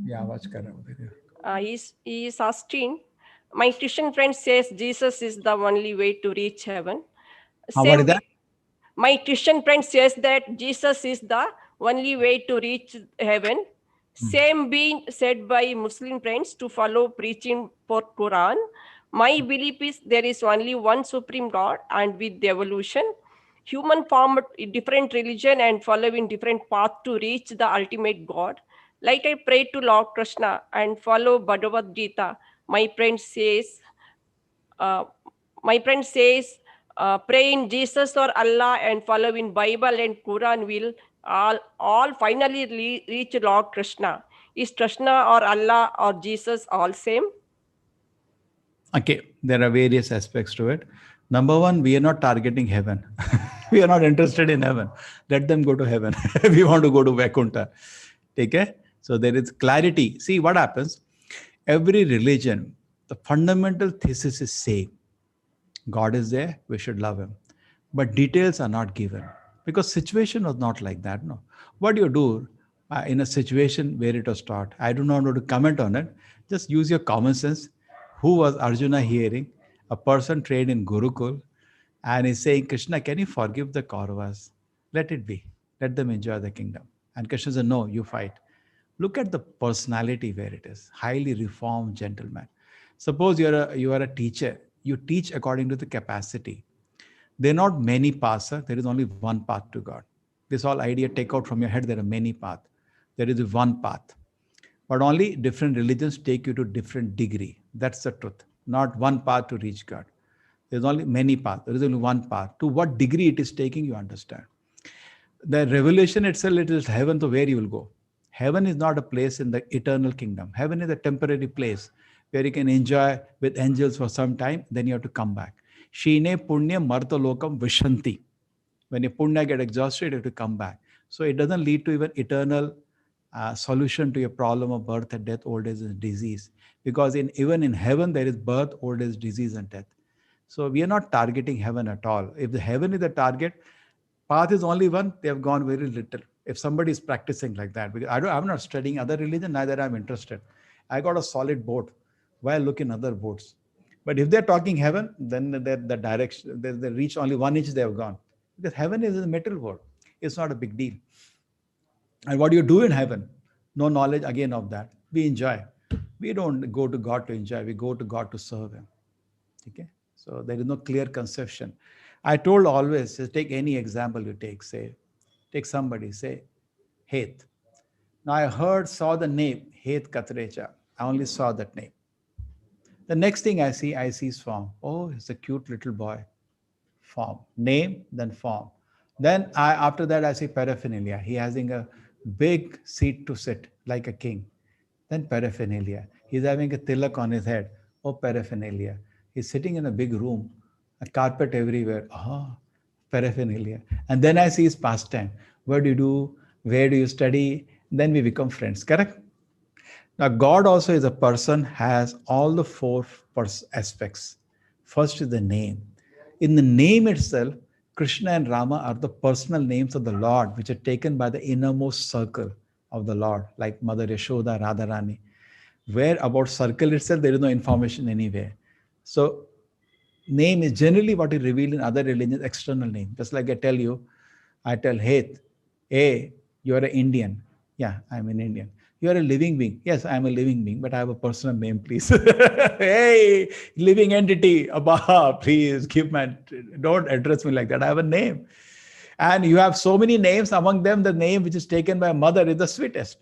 Yeah, watch kar raha hu video. he is asking, my Christian friend says Jesus is the only way to reach heaven. What Same is that? My Christian friend says that Jesus is the only way to reach heaven. Same being said by Muslim friends to follow preaching for Quran. My belief is there is only one supreme God, and with the evolution, human formed different religion and following different path to reach the ultimate God. Like I pray to Lord Krishna and follow Bhagavad Gita, my friend says, uh, pray in Jesus or Allah and follow in Bible and Quran will all finally reach Lord Krishna. Is Krishna or Allah or Jesus all same? Okay, there are various aspects to it. Number one, we are not targeting heaven. We are not interested in heaven. Let them go to heaven. We want to go to Vaikuntha. Okay? So there is clarity. See what happens. Every religion, the fundamental thesis is same. God is there, we should love him. But details are not given because situation was not like that. No. What do you do in a situation where it was taught? I do not want to comment on it. Just use your common sense. Who was Arjuna hearing? A person trained in Gurukul and is saying, Krishna, can you forgive the Kauravas? Let it be. Let them enjoy the kingdom. And Krishna said, no, you fight. Look at the personality where it is. Highly reformed gentleman. Suppose you are a teacher. You teach according to the capacity. There are not many paths, sir. There is only one path to God. This whole idea, take out from your head, there are many paths. There is one path. But only different religions take you to different degree. That's the truth. Not one path to reach God. There's only many paths. There is only one path. To what degree it is taking, you understand. The revelation itself, it is heaven to where you will go. Heaven is not a place in the eternal kingdom. Heaven is a temporary place where you can enjoy with angels for some time, then you have to come back. Shine punya martalokam vishanti. When your punya get exhausted, you have to come back. So it doesn't lead to even eternal solution to your problem of birth and death, old age and disease. Because even in heaven, there is birth, old age, disease and death. So we are not targeting heaven at all. If the heaven is the target, path is only one, they have gone very little. If somebody is practicing like that, because I'm not studying other religion, neither I'm interested. I got a solid boat. Why look in other boats? But if they're talking heaven, then the direction, they reach only 1 inch, they have gone. Because heaven is in the metal world. It's not a big deal. And what do you do in heaven? No knowledge again of that. We enjoy. We don't go to God to enjoy. We go to God to serve him. Okay? So there is no clear conception. I told always, take any example you take, say, take somebody, say, Heth. Now I saw the name, Heth Katrecha. I only saw that name. The next thing I see his form. Oh, he's a cute little boy. Form. Name, then form. Then after that, I see paraphernalia. He has a big seat to sit like a king. Then paraphernalia. He's having a tilak on his head. Oh, paraphernalia. He's sitting in a big room, a carpet everywhere. Paraphernalia. And then I see his pastime. What do you do? Where do you study? Then we become friends. Correct? Now, God also is a person, has all the four aspects. First is the name. In the name itself, Krishna and Rama are the personal names of the Lord, which are taken by the innermost circle of the Lord, like Mother Yashoda, Radharani. Where about circle itself, there is no information anywhere. So, name is generally what is revealed in other religions, external name. Just like I tell, Heth, hey, you are an Indian. Yeah, I'm an Indian. You are a living being. Yes, I'm a living being, but I have a personal name, please. Hey, living entity, Abba, please don't address me like that. I have a name. And you have so many names. Among them, the name which is taken by mother is the sweetest.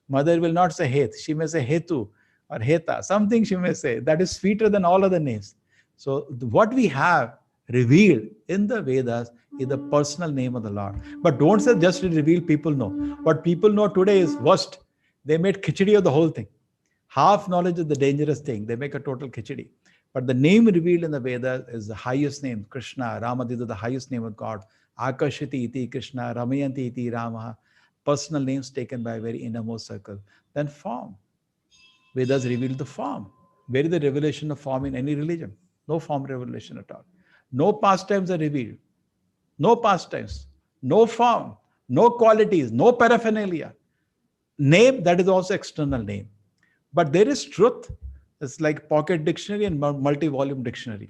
Mother will not say Heth. She may say Hetu or Heta. Something she may say. That is sweeter than all other names. So what we have revealed in the Vedas is the personal name of the Lord. But don't say just to reveal, people know. What people know today is worst. They made khichdi of the whole thing. Half knowledge is the dangerous thing. They make a total khichdi. But the name revealed in the Vedas is the highest name. Krishna, Rama, these are the highest name of God. Akashiti iti Krishna, Ramayanti iti Rama. Personal names taken by a very innermost circle. Then form. Vedas reveal the form. Where is the revelation of form in any religion? No form revelation at all. No pastimes are revealed. No pastimes. No form. No qualities. No paraphernalia. Name, that is also external name. But there is truth. It's like pocket dictionary and multi-volume dictionary.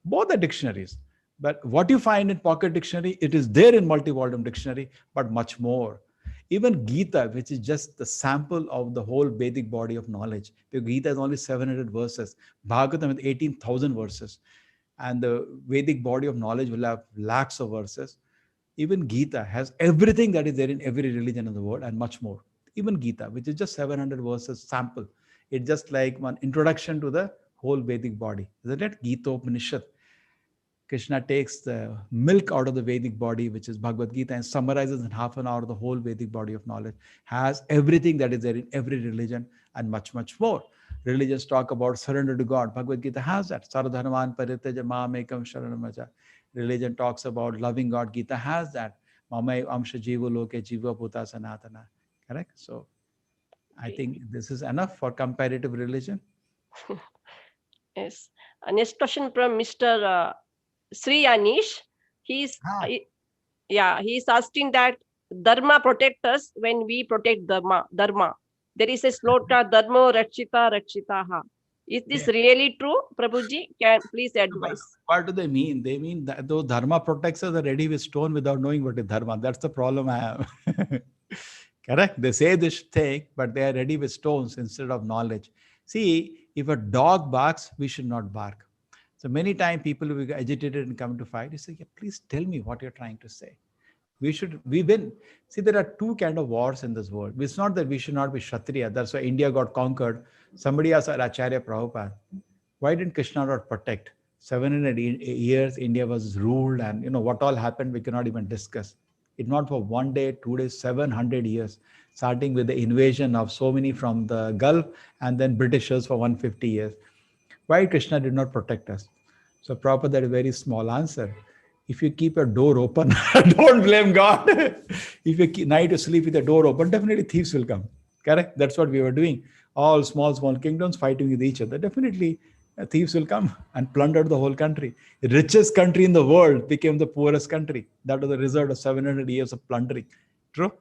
Both are dictionaries. But what you find in pocket dictionary, it is there in multi-volume dictionary, but much more. Even Gita, which is just the sample of the whole Vedic body of knowledge. Because Gita is only 700 verses. Bhagavatam with 18,000 verses. And the Vedic body of knowledge will have lakhs of verses. Even Gita has everything that is there in every religion in the world and much more. Even Gita, which is just 700 verses sample. It's just like one introduction to the whole Vedic body. Isn't it? Gita Upanishad. Krishna takes the milk out of the Vedic body, which is Bhagavad Gita, and summarizes in half an hour the whole Vedic body of knowledge. Has everything that is there in every religion and much, much more. Religions talk about surrender to God. Bhagavad Gita has that. Saradharman paritaja mamekam sharanamaja. Religion talks about loving God. Gita has that. Mamai amsha jiva loke jiva bhuta sanatana. Correct? So I think this is enough for comparative religion. Yes. Next question from Mr. Sri Anish. He's he's asking that Dharma protect us when we protect Dharma. There is a sloka, Dharma Rakshita Rakshitaha. Is this really true, Prabhuji? Can please advise? What do they mean? They mean that though Dharma protects us, are ready with stone without knowing what is Dharma. That's the problem I have. Correct? They say this thing, but they are ready with stones instead of knowledge. See, if a dog barks, we should not bark. So many times people will get agitated and come to fight. You say, yeah, please tell me what you're trying to say. We win. See, there are two kind of wars in this world. It's not that we should not be Kshatriya. That's why India got conquered. Somebody asked Acharya Prabhupada, why didn't Krishna not protect? 700 years India was ruled, and what all happened, we cannot even discuss. It's not for 1 day, 2 days, 700 years, starting with the invasion of so many from the Gulf and then Britishers for 150 years. Why Krishna did not protect us? So Prabhupada had a very small answer. If you keep your door open, don't blame God. If you keep night to sleep with the door open, definitely thieves will come. Correct? That's what we were doing. All small kingdoms fighting with each other. Definitely thieves will come and plunder the whole country. The richest country in the world became the poorest country. That was the result of 700 years of plundering. True?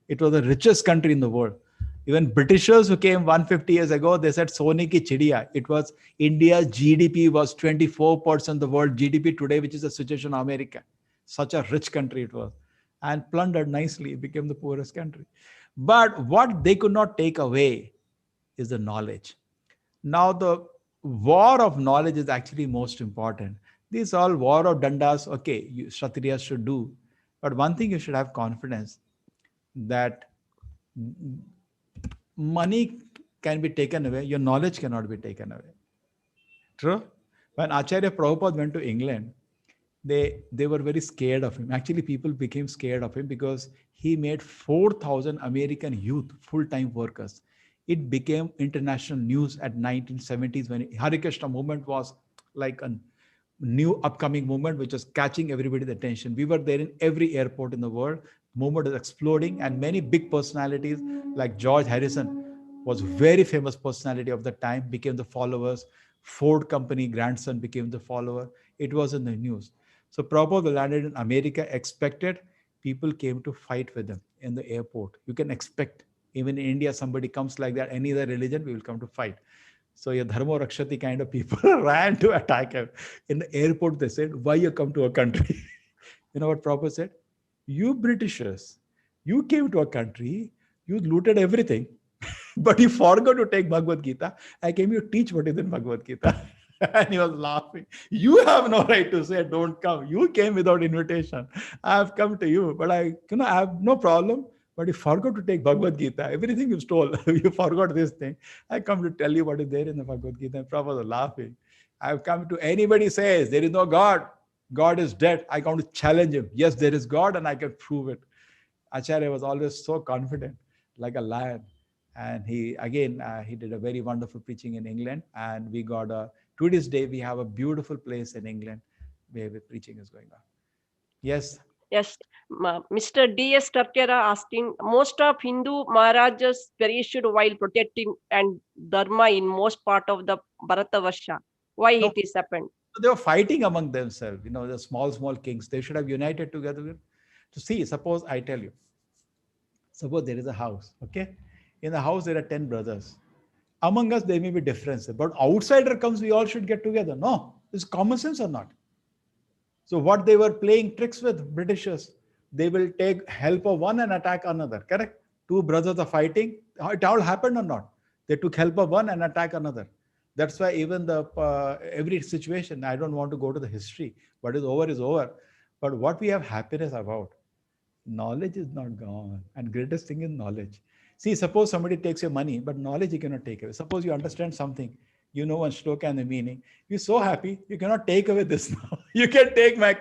It was the richest country in the world. Even Britishers who came 150 years ago, they said, Soni ki chidiya. It was India's GDP was 24% of the world GDP today, which is the situation of America. Such a rich country it was. And plundered nicely, it became the poorest country. But what they could not take away is the knowledge. Now the war of knowledge is actually most important. These all war of dandas, okay, you Kshatriyas should do. But one thing you should have confidence that money can be taken away, your knowledge cannot be taken away. True? When Acharya Prabhupada went to England, they were very scared of him. Actually, people became scared of him because he made 4,000 American youth full-time workers. It became international news at 1970s when Hare Krishna movement was like a new upcoming movement which was catching everybody's attention. We were there in every airport in the world. Movement is exploding, and many big personalities like George Harrison was very famous personality of the time, became the followers. Ford company grandson became the follower. It was in the news. So Prabhupada landed in America, expected. People came to fight with him in the airport. You can expect, even in India, somebody comes like that, any other religion, we will come to fight. So your Dharma Rakshati kind of people ran to attack him. In the airport, they said, why you come to a country? You know what Prabhupada said? You Britishers, you came to a country, you looted everything, but you forgot to take Bhagavad Gita. I came here to teach what is in Bhagavad Gita. And he was laughing. You have no right to say, don't come. You came without invitation. I have come to you, but I have no problem. But you forgot to take Bhagavad Gita. Everything you stole, you forgot this thing. I come to tell you what is there in the Bhagavad Gita. And Prabhupada was laughing. I have come to anybody says there is no God. God is dead. I come to challenge him. Yes, there is God and I can prove it. Acharya was always so confident, like a lion. And he did a very wonderful preaching in England. And we got to this day, we have a beautiful place in England where the preaching is going on. Yes. Yes, Mr. D.S. Karkera asking, most of Hindu Maharajas perished while protecting and Dharma in most part of the Bharatavarsha. Why No. it is happened? They were fighting among themselves. The small kings. They should have united together. To see, suppose I tell you, suppose there is a house, okay? In the house, there are 10 brothers. Among us, there may be differences, but outsider comes, we all should get together. No, it's common sense or not? So what they were playing tricks with, Britishers, they will take help of one and attack another, correct? Two brothers are fighting. It all happened or not? They took help of one and attack another. That's why even every situation, I don't want to go to the history. What is over is over. But what we have happiness about, knowledge is not gone. And greatest thing is knowledge. See, suppose somebody takes your money, but knowledge you cannot take away. Suppose you understand something, you know one shloka and the meaning. You're so happy, you cannot take away this now. You can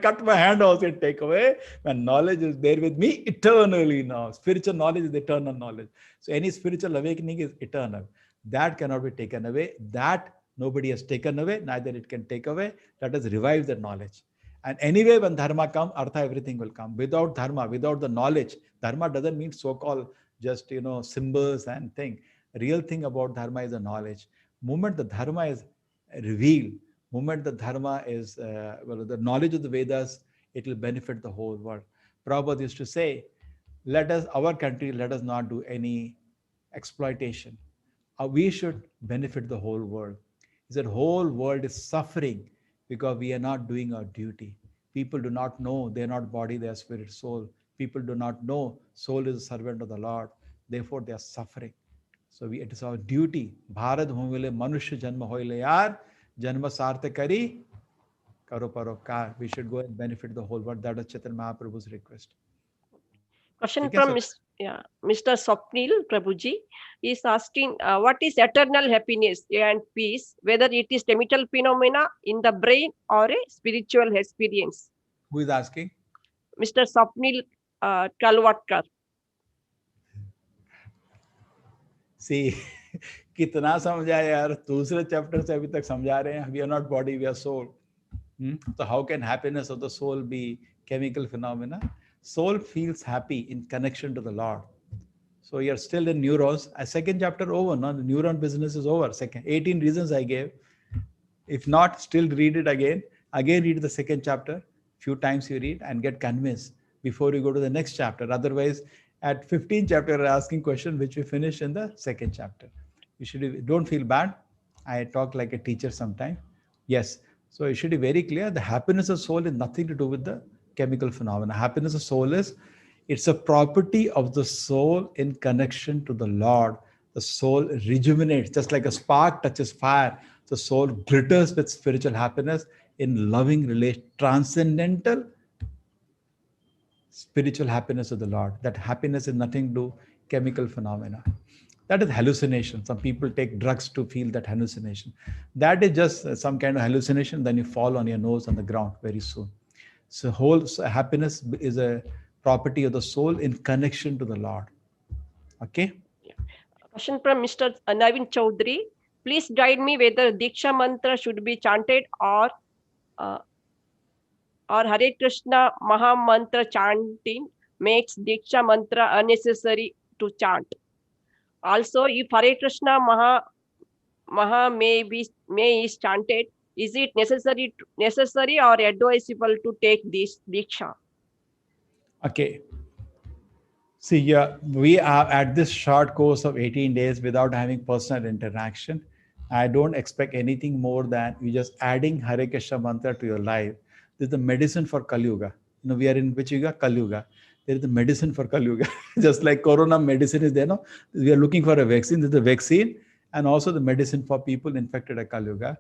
cut my hand also and take away. My knowledge is there with me eternally now. Spiritual knowledge is eternal knowledge. So any spiritual awakening is eternal. That cannot be taken away. That nobody has taken away, neither it can take away. Let us revive the knowledge. And anyway, when dharma comes, artha, everything will come. Without dharma, without the knowledge, dharma doesn't mean so-called just, symbols and thing. Real thing about dharma is the knowledge. Moment the dharma is revealed, moment the dharma is, the knowledge of the Vedas, it will benefit the whole world. Prabhupada used to say, our country, let us not do any exploitation. We should benefit the whole world. He said, whole world is suffering because we are not doing our duty. People do not know they are not body, they are spirit, soul. People do not know soul is a servant of the Lord. Therefore, they are suffering. So it is our duty. Bharat bhumile manushya janma hoile yaar, janma sartha kari, karo parokar. We should go and benefit the whole world. That was Chaitanya Mahaprabhu's request. Question from Mr. Swapnil Prabhuji is asking, what is eternal happiness and peace, whether it is chemical phenomena in the brain or a spiritual experience? Who is asking? Mr. Swapnil Kalwatkar. See, कितना समझाए यार, दूसरे chapter से अभी तक समझा रहे हैं. We are not body, we are soul. So how can happiness of the soul be chemical phenomena? Soul feels happy in connection to the Lord. So you're still in neurons. A second chapter over, no? The neuron business is over. 18 reasons I gave. If not, still read it again. Again, read the second chapter. Few times you read and get convinced before you go to the next chapter. Otherwise, at 15th chapter, you're asking question which we finish in the second chapter. Don't feel bad. I talk like a teacher sometimes. Yes. So it should be very clear. The happiness of soul is nothing to do with the chemical phenomena. Happiness of soul it's a property of the soul in connection to the Lord. The soul rejuvenates, just like a spark touches fire. The soul glitters with spiritual happiness in loving relation, transcendental spiritual happiness of the Lord. That happiness is nothing to do chemical phenomena. That is hallucination. Some people take drugs to feel that hallucination. That is just some kind of hallucination. Then you fall on your nose on the ground very soon. So happiness is a property of the soul in connection to the Lord. Okay. Question from Mr. Navin Chaudhary. Please guide me whether Diksha mantra should be chanted or Hare Krishna Maha mantra chanting makes Diksha mantra unnecessary to chant. Also, if Hare Krishna Maha may is chanted, is it necessary or advisable to take this Diksha? Okay. See, we are at this short course of 18 days without having personal interaction. I don't expect anything more than you just adding Hare Krishna mantra to your life. This is the medicine for Kali Yuga. We are in which Yuga? Kali Yuga. There is the medicine for Kali Yuga. Just like Corona medicine is there, no? We are looking for a vaccine. This is the vaccine and also the medicine for people infected at Kali Yuga.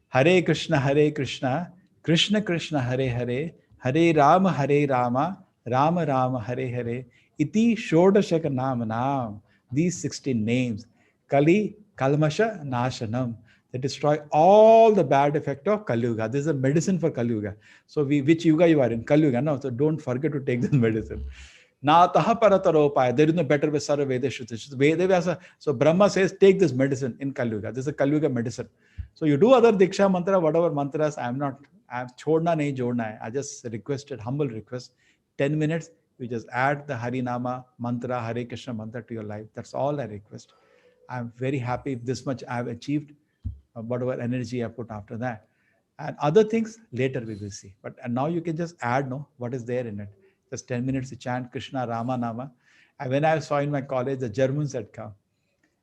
Hare Krishna, Krishna Krishna, Hare Hare, Hare Rama, Rama Rama, Hare Hare, Iti Shodashaka Nam. These 16 names. Kali, Kalmasha, Nashanam. They destroy all the bad effect of Kali Yuga. This is a medicine for Kali Yuga. So which Yuga you are in? Kali Yuga. No, so don't forget to take this medicine. Na taha parataropaya. There is no better way. Sarva Veda Shruti. So Brahma says, take this medicine in Kali Yuga. This is a Kali Yuga medicine. So you do other Diksha mantra, whatever mantras. I'm chodna nahi jodna hai. I just requested, humble request. 10 minutes, you just add the Harinama mantra, Hare Krishna mantra to your life. That's all I request. I'm very happy if this much I've achieved, whatever energy I put after that. And other things later we will see. But and now you can just add what is there in it. Just 10 minutes to chant Krishna Rama Nama. And when I saw in my college, the Germans had come.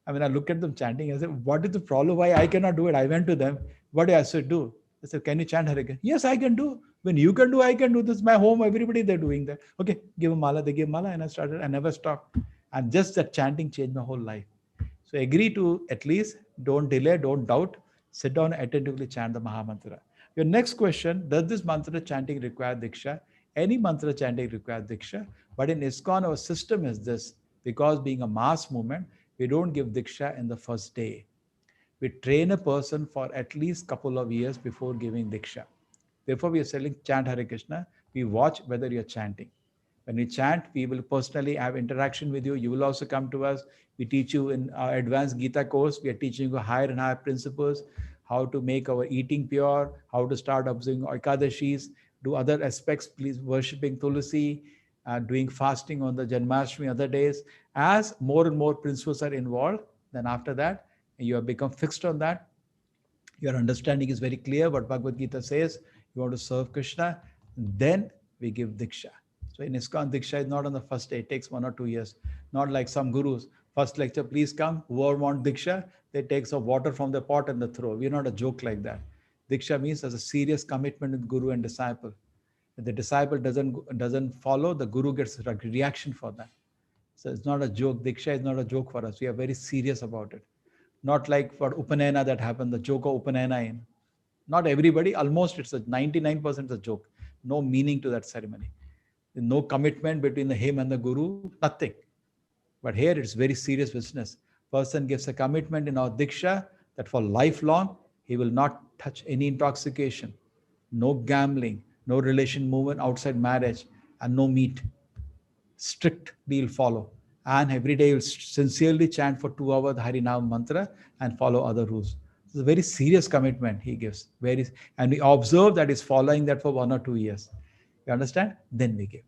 I mean, I look at them chanting. I said, what is the problem? Why I cannot do it? I went to them. What do I should do? I said, can you chant Hare Krishna? Yes, I can do. When you can do, I can do. This is my home. Everybody, they're doing that. Okay, give a mala. They give mala. And I never stopped. And just that chanting changed my whole life. So agree to at least don't delay, don't doubt. Sit down and attentively chant the Mahamantra. Your next question, does this mantra chanting require Diksha? Any mantra chanting requires Diksha. But in ISKCON, our system is this. Because being a mass movement, we don't give Diksha in the first day. We train a person for at least couple of years before giving Diksha. Therefore, we are saying chant Hare Krishna. We watch whether you're chanting. When we chant, we will personally have interaction with you. You will also come to us. We teach you in our advanced Gita course. We are teaching you higher and higher principles, how to make our eating pure, how to start observing Ekadashis, do other aspects, please worshipping Tulasi, doing fasting on the Janmashtami, other days. As more and more principles are involved, then after that, you have become fixed on that. Your understanding is very clear what Bhagavad Gita says. You want to serve Krishna, then we give Diksha. So in ISKCON, Diksha is not on the first day. It takes 1 or 2 years. Not like some gurus. First lecture, please come. Whoever wants Diksha, they take some water from the pot and they throw. We're not a joke like that. Diksha means there's a serious commitment with guru and disciple. If the disciple doesn't follow, the guru gets a reaction for that. So it's not a joke. Diksha is not a joke for us. We are very serious about it. Not like for Upanayana that happened, the joke of Upanayana in. Not everybody, almost it's a 99% a joke. No meaning to that ceremony. No commitment between him and the guru, nothing. But here it's very serious business. Person gives a commitment in our Diksha that for lifelong, he will not touch any intoxication, no gambling, no relation movement outside marriage, and no meat. Strict we'll follow. And every day he'll sincerely chant for 2 hours the Harinam mantra and follow other rules. It's a very serious commitment he gives. And we observe that he's following that for 1 or 2 years. You understand? Then we give.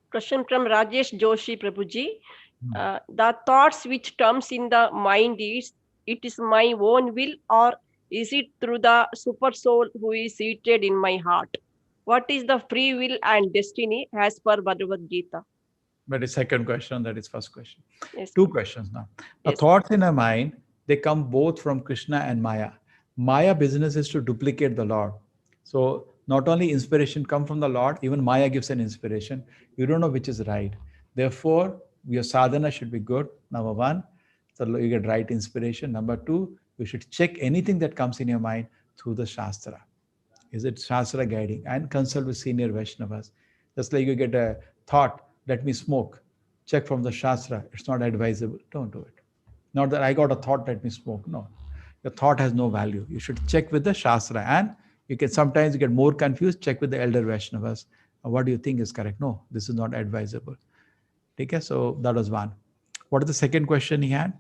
Question from Rajesh Joshi, Prabhuji. The thoughts which comes in the mind it is my own will, or is it through the super soul who is seated in my heart? What is the free will and destiny as per Bhagavad Gita? But the second question, that is first question. Yes. 2 questions now. The Yes. thoughts in our mind, they come both from Krishna and Maya. Maya business is to duplicate the Lord. So not only inspiration come from the Lord, even Maya gives an inspiration. You don't know which is right. Therefore, your sadhana should be good. Number 1, so you get right inspiration. Number 2, you should check anything that comes in your mind through the Shastra. Is it Shastra guiding? And consult with senior Vaishnavas. Just like you get a thought, let me smoke. Check from the Shastra. It's not advisable. Don't do it. Not that I got a thought, let me smoke. No. Your thought has no value. You should check with the Shastra. And you can sometimes get more confused. Check with the elder Vaishnavas. What do you think is correct? No, this is not advisable. Okay, so that was one. What is the second question he had?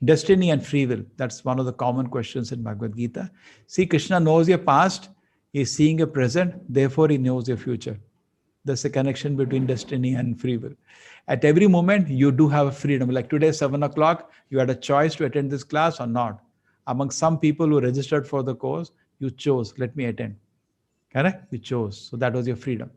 Destiny and free will. That's one of the common questions in Bhagavad Gita. See, Krishna knows your past. He's seeing your present. Therefore, he knows your future. There's a connection between destiny and free will. At every moment, you do have a freedom. Like today, 7 o'clock, you had a choice to attend this class or not. Among some people who registered for the course, you chose, let me attend. Correct? You chose. So that was your freedom.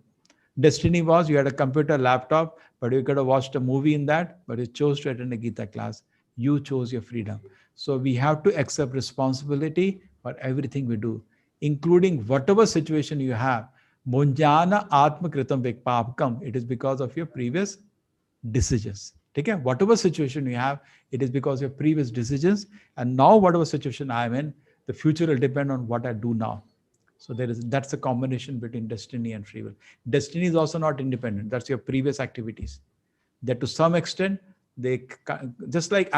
Destiny was you had a computer, laptop, but you could have watched a movie in that, but you chose to attend a Gita class. You chose your freedom. So we have to accept responsibility for everything we do, including whatever situation you have. Munjana Atma Kritam Vikpapkam. It is because of your previous decisions. Okay? Whatever situation you have, it is because of your previous decisions. And now whatever situation I am in, the future will depend on what I do now. So that's a combination between destiny and free will. Destiny is also not independent. That's your previous activities. That to some extent, just like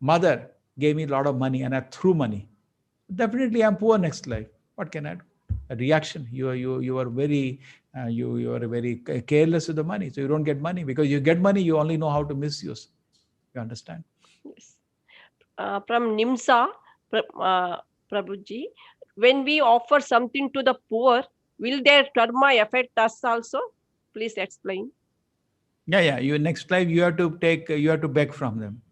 mother gave me a lot of money and I threw money. Definitely I'm poor next life. What can I do? A reaction. You are very careless with the money. So you don't get money. Because you get money, you only know how to misuse. You understand? Yes. From Nimsa, Prabhuji, when we offer something to the poor, will their karma affect us also? Please explain. Yeah. You next life you have to take, you have to beg from them.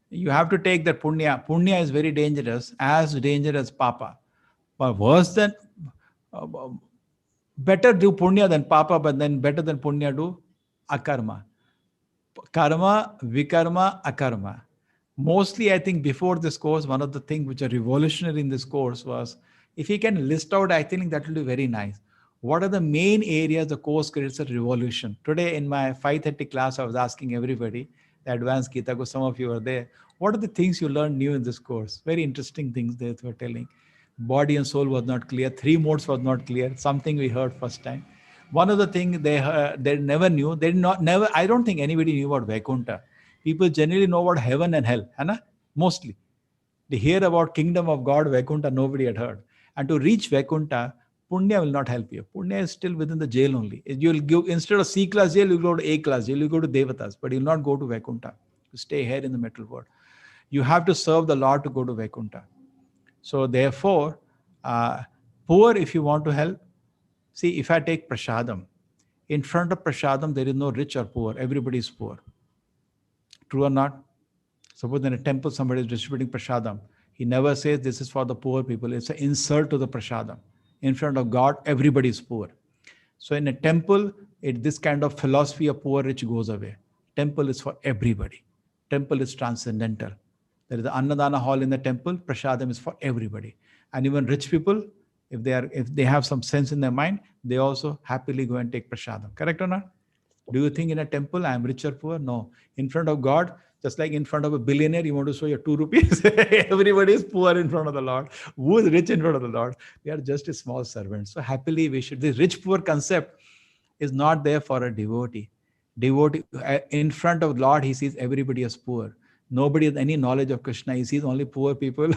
You have to take that punya. Punya is very dangerous, as dangerous as papa. But worse than, uh, better do punya than papa, but then better than punya do akarma. Karma, vikarma, akarma. Mostly, I think before this course, one of the things which are revolutionary in this course was, if you can list out, I think that will be very nice. What are the main areas the course creates a revolution? Today in my 5:30 class, I was asking everybody, the advanced Gita, because some of you are there, what are the things you learned new in this course? Very interesting things they were telling. Body and soul was not clear. 3 modes was not clear. Something we heard first time. One of the things they never knew. They not never. I don't think anybody knew about Vaikuntha. People generally know about heaven and hell, है ना? Mostly. They hear about kingdom of God, Vaikuntha, nobody had heard. And to reach Vaikuntha, Punya will not help you. Punya is still within the jail only. You'll go, instead of C class jail, you go to A class jail, you go to Devatas, but you'll not go to Vaikuntha. You stay here in the metal world. You have to serve the Lord to go to Vaikuntha. So therefore, poor, if you want to help, see, if I take Prasadam, in front of Prasadam, there is no rich or poor. Everybody is poor. True or not? Suppose in a temple, somebody is distributing Prasadam. He never says this is for the poor people. It's an insult to the Prasadam. In front of God, everybody is poor. So in a temple, this kind of philosophy of poor rich goes away. Temple is for everybody. Temple is transcendental. There is an Annadana hall in the temple. Prasadam is for everybody. And even rich people, if they have some sense in their mind, they also happily go and take Prasadam. Correct or not? Do you think in a temple I am rich or poor? No. In front of God, just like in front of a billionaire, you want to show your 2 rupees. Everybody is poor in front of the Lord. Who is rich in front of the Lord? We are just a small servant. So happily we should. This rich-poor concept is not there for a devotee. Devotee in front of Lord, he sees everybody as poor. Nobody has any knowledge of Krishna. He sees only poor people.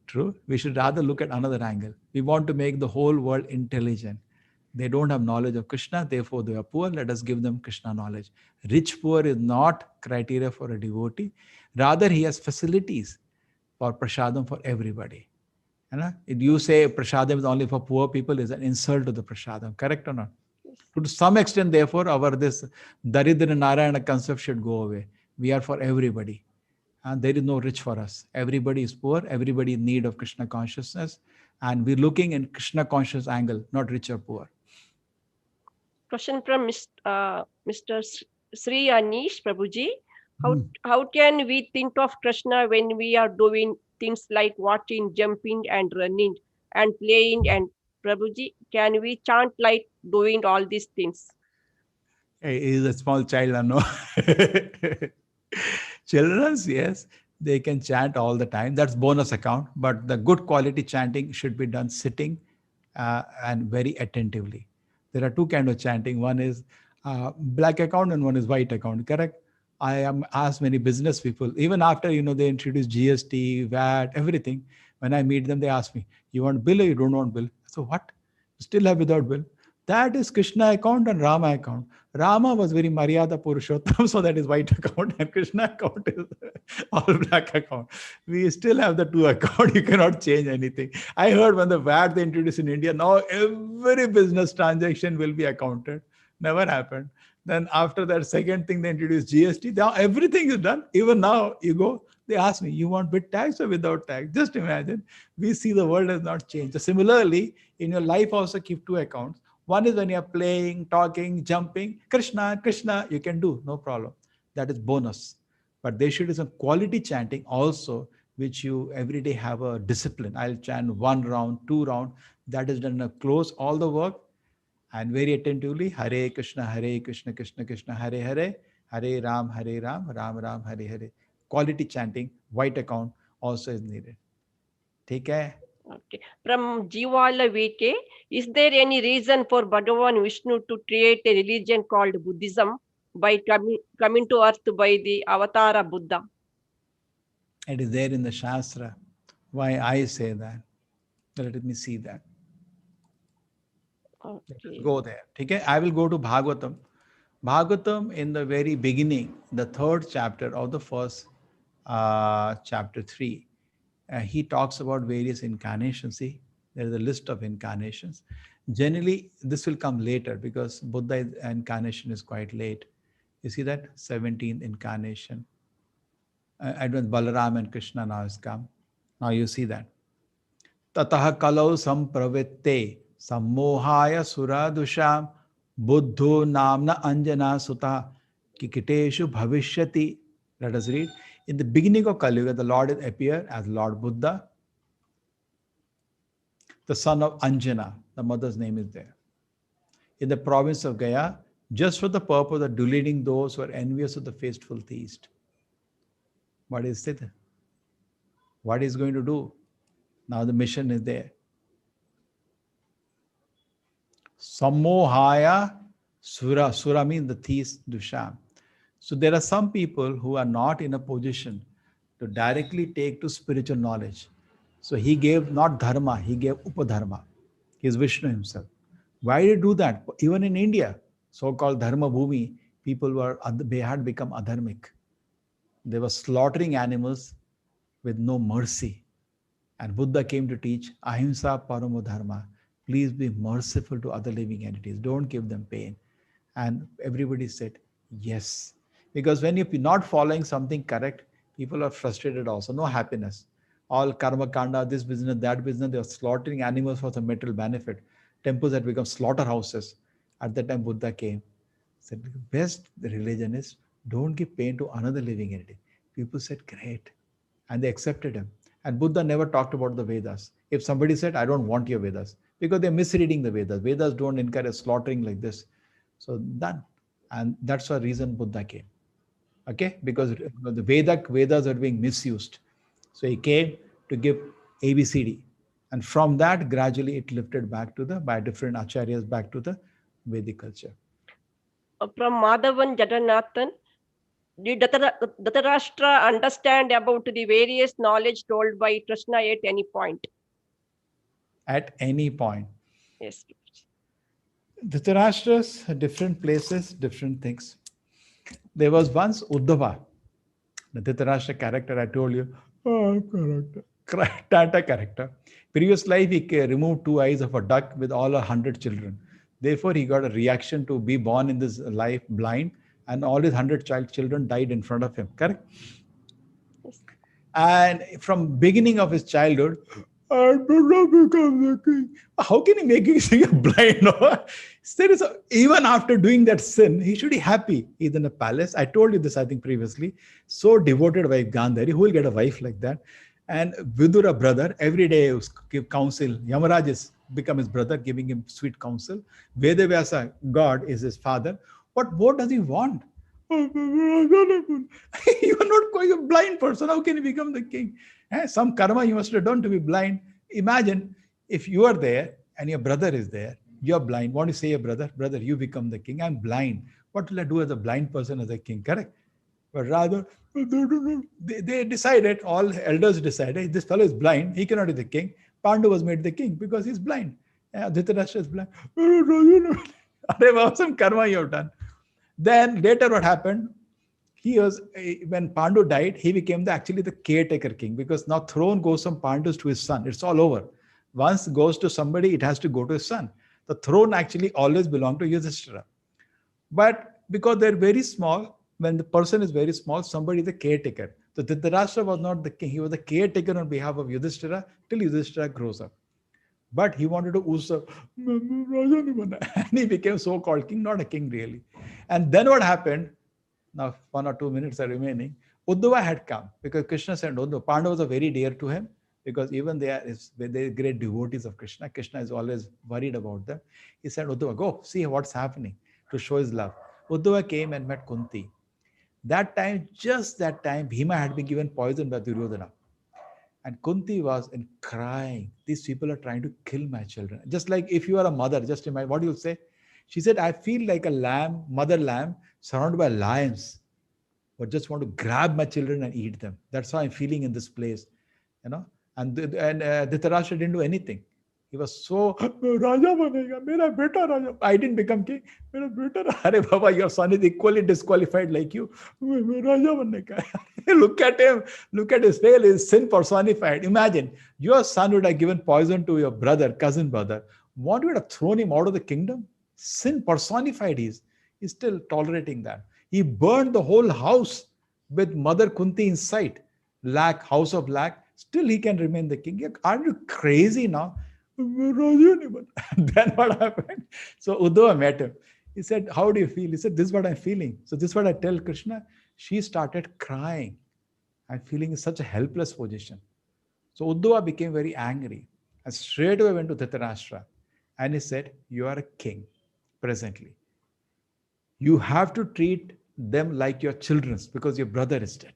True. We should rather look at another angle. We want to make the whole world intelligent. They don't have knowledge of Krishna, therefore they are poor. Let us give them Krishna knowledge. Rich, poor is not criteria for a devotee. Rather, he has facilities for prasadam for everybody. If you say prasadam is only for poor people, is an insult to the prasadam. Correct or not? To some extent, therefore, our this Daridra Narayana concept should go away. We are for everybody. And there is no rich for us. Everybody is poor. Everybody in need of Krishna consciousness. And we're looking in Krishna conscious angle, not rich or poor. Question from Mr. Sri Anish Prabhuji. How can we think of Krishna when we are doing things like watching, jumping and running and playing? And Prabhuji, can we chant like doing all these things? He is a small child, I know. Children, yes, they can chant all the time. That's bonus account. But the good quality chanting should be done sitting and very attentively. There are 2 kinds of chanting. One is black account and one is white account, correct? I am asked many business people, even after, they introduce GST, VAT, everything. When I meet them, they ask me, you want bill or you don't want bill? So what? Still have without bill. That is Krishna account and Rama account. Rama was very Maryada Purushottam, so that is white account, and Krishna account is all black account. We still have the 2 account. You cannot change anything. I heard when the VAT they introduced in India, now every business transaction will be accounted. Never happened. Then after that, second thing they introduced GST. Now everything is done. Even now you go, they ask me, you want with tax or without tax? Just imagine. We see the world has not changed. So similarly, in your life also keep 2 accounts. One is when you're playing, talking, jumping, Krishna, Krishna, you can do, no problem. That is bonus. But there should be some quality chanting also, which you every day have a discipline. I'll chant 1 round, 2 round. That is done close all the work and very attentively. Hare Krishna, Krishna Krishna, Hare Hare, Hare Ram, Ram Ram, Hare Hare. Quality chanting, white account also is needed. Take care. Okay. From Jiwala VK, is there any reason for Bhagavan Vishnu to create a religion called Buddhism by coming to earth by the Avatara Buddha? It is there in the Shastra. Why I say that? Let me see that. Okay. Go there. Okay? I will go to Bhagavatam. Bhagavatam in the very beginning, the 3rd chapter of the first chapter 3. He talks about various incarnations. See, there is a list of incarnations. Generally, this will come later because Buddha incarnation is quite late. You see that 17th incarnation. Advent Balaram and Krishna now has come. Now you see that. Tataha kalau sampravitte sammohaya suradusham buddho namna anjana sutta kikiteshu bhavishyati. Let us read. In the beginning of Kali Yuga, the Lord appeared as Lord Buddha, the son of Anjana. The mother's name is there. In the province of Gaya, just for the purpose of deleting those who are envious of the faithful theist. What is it? What is going to do? Now the mission is there. Sammohaya Sura. Sura means the theist Dusham. So there are some people who are not in a position to directly take to spiritual knowledge. So he gave not dharma, he gave upadharma. He is Vishnu himself. Why did he do that? Even in India, so-called Dharma Bhumi, people they had become adharmic. They were slaughtering animals with no mercy. And Buddha came to teach ahimsa paramo dharma. Please be merciful to other living entities. Don't give them pain. And everybody said, yes. Because when you're not following something correct, people are frustrated also. No happiness. All karma kanda, this business, that business, they are slaughtering animals for some material benefit. Temples had become slaughterhouses. At that time, Buddha came. Said, the best religion is don't give pain to another living entity. People said, great. And they accepted him. And Buddha never talked about the Vedas. If somebody said, I don't want your Vedas, because they're misreading the Vedas. Vedas don't encourage slaughtering like this. So done. And that's the reason Buddha came. Okay? Because the Vedas are being misused. So he came to give ABCD. And from that, gradually it lifted back to by different acharyas back to the Vedic culture. From Madhavan Jagannathan, did Dhritarashtra understand about the various knowledge told by Krishna at any point? At any point. Yes. Dhritarashtra's different places, different things. There was once Uddhava, the Dhritarashtra character I told you. Tata character. Previous life, he removed 2 eyes of a duck with all 100 children. Therefore, he got a reaction to be born in this life blind, and all his 100 children died in front of him. Correct? Yes. And from beginning of his childhood, I do not become the king. How can he make him blind? No? Even after doing that sin, he should be happy. He's in a palace. I told you this, I think, previously. So devoted wife Gandhari. Who will get a wife like that? And Vidura brother, every day give counsel. Yamaraj is become his brother, giving him sweet counsel. Vedavyasa, God, is his father. What more does he want? You are not quite a blind person. How can you become the king? Some karma you must have done to be blind. Imagine if you are there and your brother is there. You are blind. Want to say your brother, you become the king. I'm blind. What will I do as a blind person as a king? Correct? But rather, they decided, all elders decided, this fellow is blind. He cannot be the king. Pandu was made the king because he's blind. Dhritarashtra is blind. Some karma you have done. Then later what happened? When Pandu died, he became actually the caretaker king, because now throne goes from Pandus to his son. It's all over. Once it goes to somebody, it has to go to his son. The throne actually always belonged to Yudhishthira. But because they're very small, when the person is very small, somebody is the caretaker. So Dhritarashtra was not the king. He was the caretaker on behalf of Yudhishthira till Yudhishthira grows up. But he wanted to usurp. And he became so-called king, not a king really. And then what happened? Now 1 or 2 minutes are remaining. Uddhava had come because Krishna sent Uddhava. Pandavas are very dear to him because even they are great devotees of Krishna. Krishna is always worried about them. He said, Uddhava, go see what's happening, to show his love. Uddhava came and met Kunti. Just that time, Bhima had been given poison by Duryodhana. And Kunti was crying. These people are trying to kill my children. Just like if you are a mother, just imagine what you'll say. She said, I feel like a lamb, mother lamb, surrounded by lions, but just want to grab my children and eat them. That's how I'm feeling in this place, you know. And Dhritarashtra didn't do anything. He was so, Raja banega, mera beta Raja. I didn't become king. Mera beta, Are Baba, your son is equally disqualified like you. Raja banega. Look at him. Look at his face. His sin personified. Imagine, your son would have given poison to your brother, cousin brother. What would have thrown him out of the kingdom? Sin personified he's still tolerating that. He burned the whole house with Mother Kunti inside. Lack, house of lack. Still he can remain the king. Aren't you crazy now? Then what happened? So Uddhava met him. He said, how do you feel? He said, this is what I'm feeling. So this is what I tell Krishna. She started crying. I'm feeling in such a helpless position. So Uddhava became very angry and straight away went to Dhritarashtra and he said, you are a king presently. You have to treat them like your children because your brother is dead.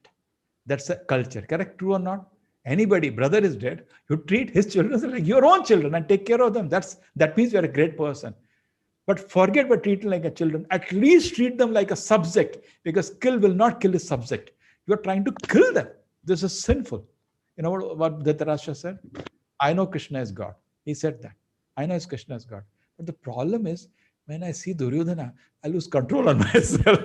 That's a culture, correct? True or not? Anybody, brother is dead, you treat his children like your own children and take care of them. That means you're a great person. But forget about treating like a children. At least treat them like a subject, because kill will not kill the subject. You're trying to kill them. This is sinful. You know what Dhritarashtra said? I know Krishna is God. He said that. I know Krishna is God. But the problem is, when I see Duryodhana, I lose control on myself.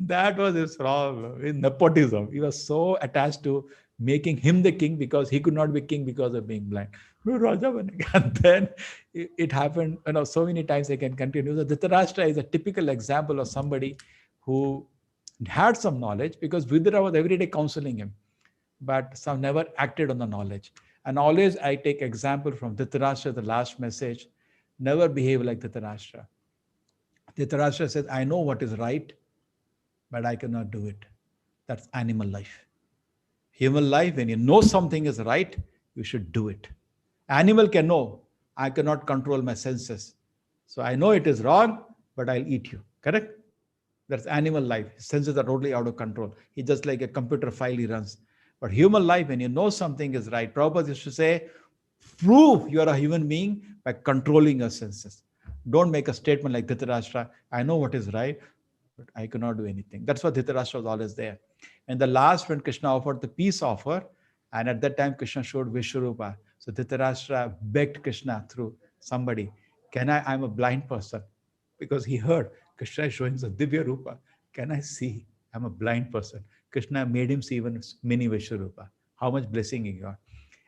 That was his problem. In nepotism, he was so attached to making him the king because he could not be king because of being blind. And then it happened, so many times I can continue. So Dhritarashtra is a typical example of somebody who had some knowledge, because Vidura was every day counseling him, but some never acted on the knowledge. And always I take example from Dhritarashtra, the last message, never behave like Dhritarashtra. Dhritarashtra says, I know what is right, but I cannot do it. That's animal life. Human life, when you know something is right, you should do it. Animal can know, I cannot control my senses. So I know it is wrong, but I'll eat you. Correct? That's animal life. His senses are totally out of control. He's just like a computer file he runs. But human life, when you know something is right, Prabhupada used to say, prove you are a human being by controlling your senses. Don't make a statement like Dhritarashtra, I know what is right, but I cannot do anything. That's what Dhritarashtra was always there. And the last, when Krishna offered the peace offer, and at that time Krishna showed Vishwarupa. So Dhritarashtra begged Krishna through somebody, I'm a blind person, because he heard Krishna is showing the Divya Rupa. Can I see? I'm a blind person. Krishna made him see even mini Vishwarupa. How much blessing he got.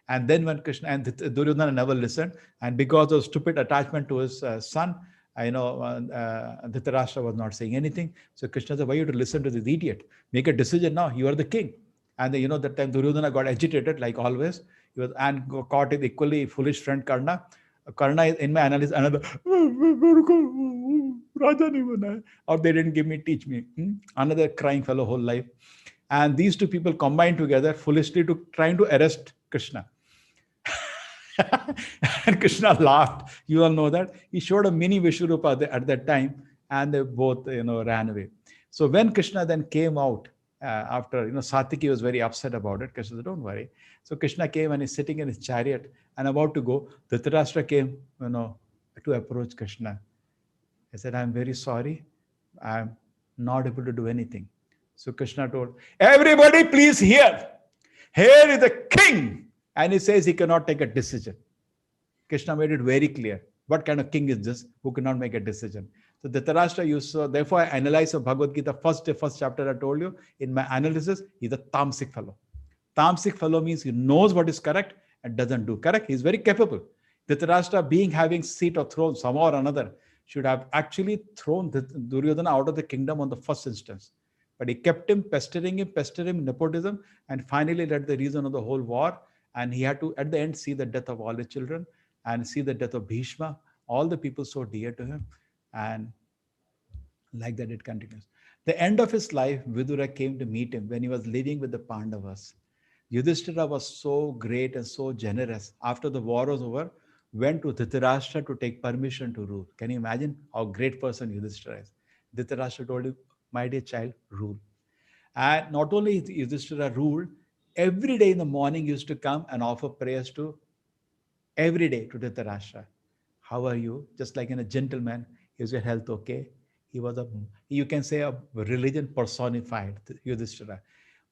And then when Krishna and Duryodhana never listened, and because of stupid attachment to his son, Dhritarashtra was not saying anything. So Krishna said, why you to listen to this idiot? Make a decision now. You are the king. And that time Duryodhana got agitated like always. He was and caught his equally foolish friend Karna. Karna is, in my analysis, another Raja nahi bana hai, or they didn't teach me. Another crying fellow whole life. And these two people combined together foolishly to trying to arrest Krishna. And Krishna laughed. You all know that. He showed a mini Vishwarupa at that time, and they both ran away. So when Krishna then came out after, Satiki was very upset about it. Krishna said, don't worry. So Krishna came and he's sitting in his chariot and about to go. Dhritarashtra came, to approach Krishna. He said, I'm very sorry. I'm not able to do anything. So Krishna told, everybody please hear. Here is the king. And he says he cannot take a decision. Krishna made it very clear. What kind of king is this who cannot make a decision? So Dhritarashtra used to, therefore I analyze of Bhagavad Gita, first chapter I told you, in my analysis, he's a tamasic fellow. Tamasic fellow means he knows what is correct and doesn't do correct. He's very capable. Dhritarashtra having seat or throne somehow or another, should have actually thrown Duryodhana out of the kingdom on the first instance. But he kept him, pestering him, nepotism, and finally led the reason of the whole war. And he had to, at the end, see the death of all his children and see the death of Bhishma, all the people so dear to him. And like that, it continues. The end of his life, Vidura came to meet him when he was living with the Pandavas. Yudhishthira was so great and so generous. After the war was over, went to Dhritarashtra to take permission to rule. Can you imagine how great person Yudhishthira is? Dhritarashtra told him, my dear child, rule. And not only Yudhishthira ruled, every day in the morning used to come and offer prayers to every day to Dhritarashtra. How are you? Just like in a gentleman, is your health okay? He was you can say a religion personified, Yudhishthira.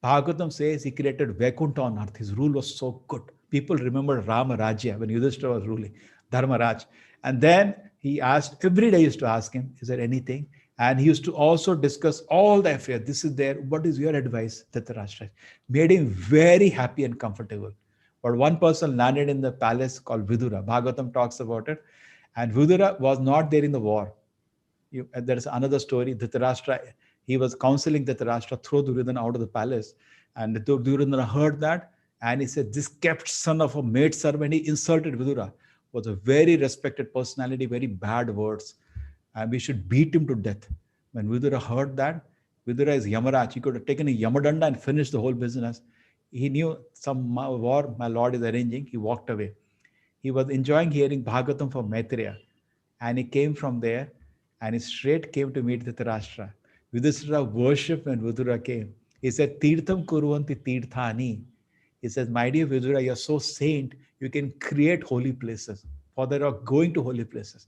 Bhagavatam says he created Vaikuntha on earth. His rule was so good. People remembered Rama Rajya when Yudhishthira was ruling, Dharmaraj. And then he asked, every day he used to ask him, is there anything? And he used to also discuss all the affairs. This is there. What is your advice, Dhritarashtra? Made him very happy and comfortable. But one person landed in the palace called Vidura. Bhagavatam talks about it. And Vidura was not there in the war. There is another story. Dhritarashtra, he was counseling Dhritarashtra, throw Duryodhana out of the palace. And Duryodhana heard that, and he said, this kept son of a maid servant, he insulted Vidura. Was a very respected personality, very bad words. And we should beat him to death. When Vidura heard that, Vidura is Yamaraj. He could have taken a Yamadanda and finished the whole business. He knew some war my Lord is arranging. He walked away. He was enjoying hearing Bhagavatam from Maitreya. And he came from there, and he straight came to meet Dhritarashtra. Yudhishthira worshipped when Vidura came. He said, Tirtham kurvanti tirthani. He says, my dear Vidura, you're so saint, you can create holy places. For they are going to holy places.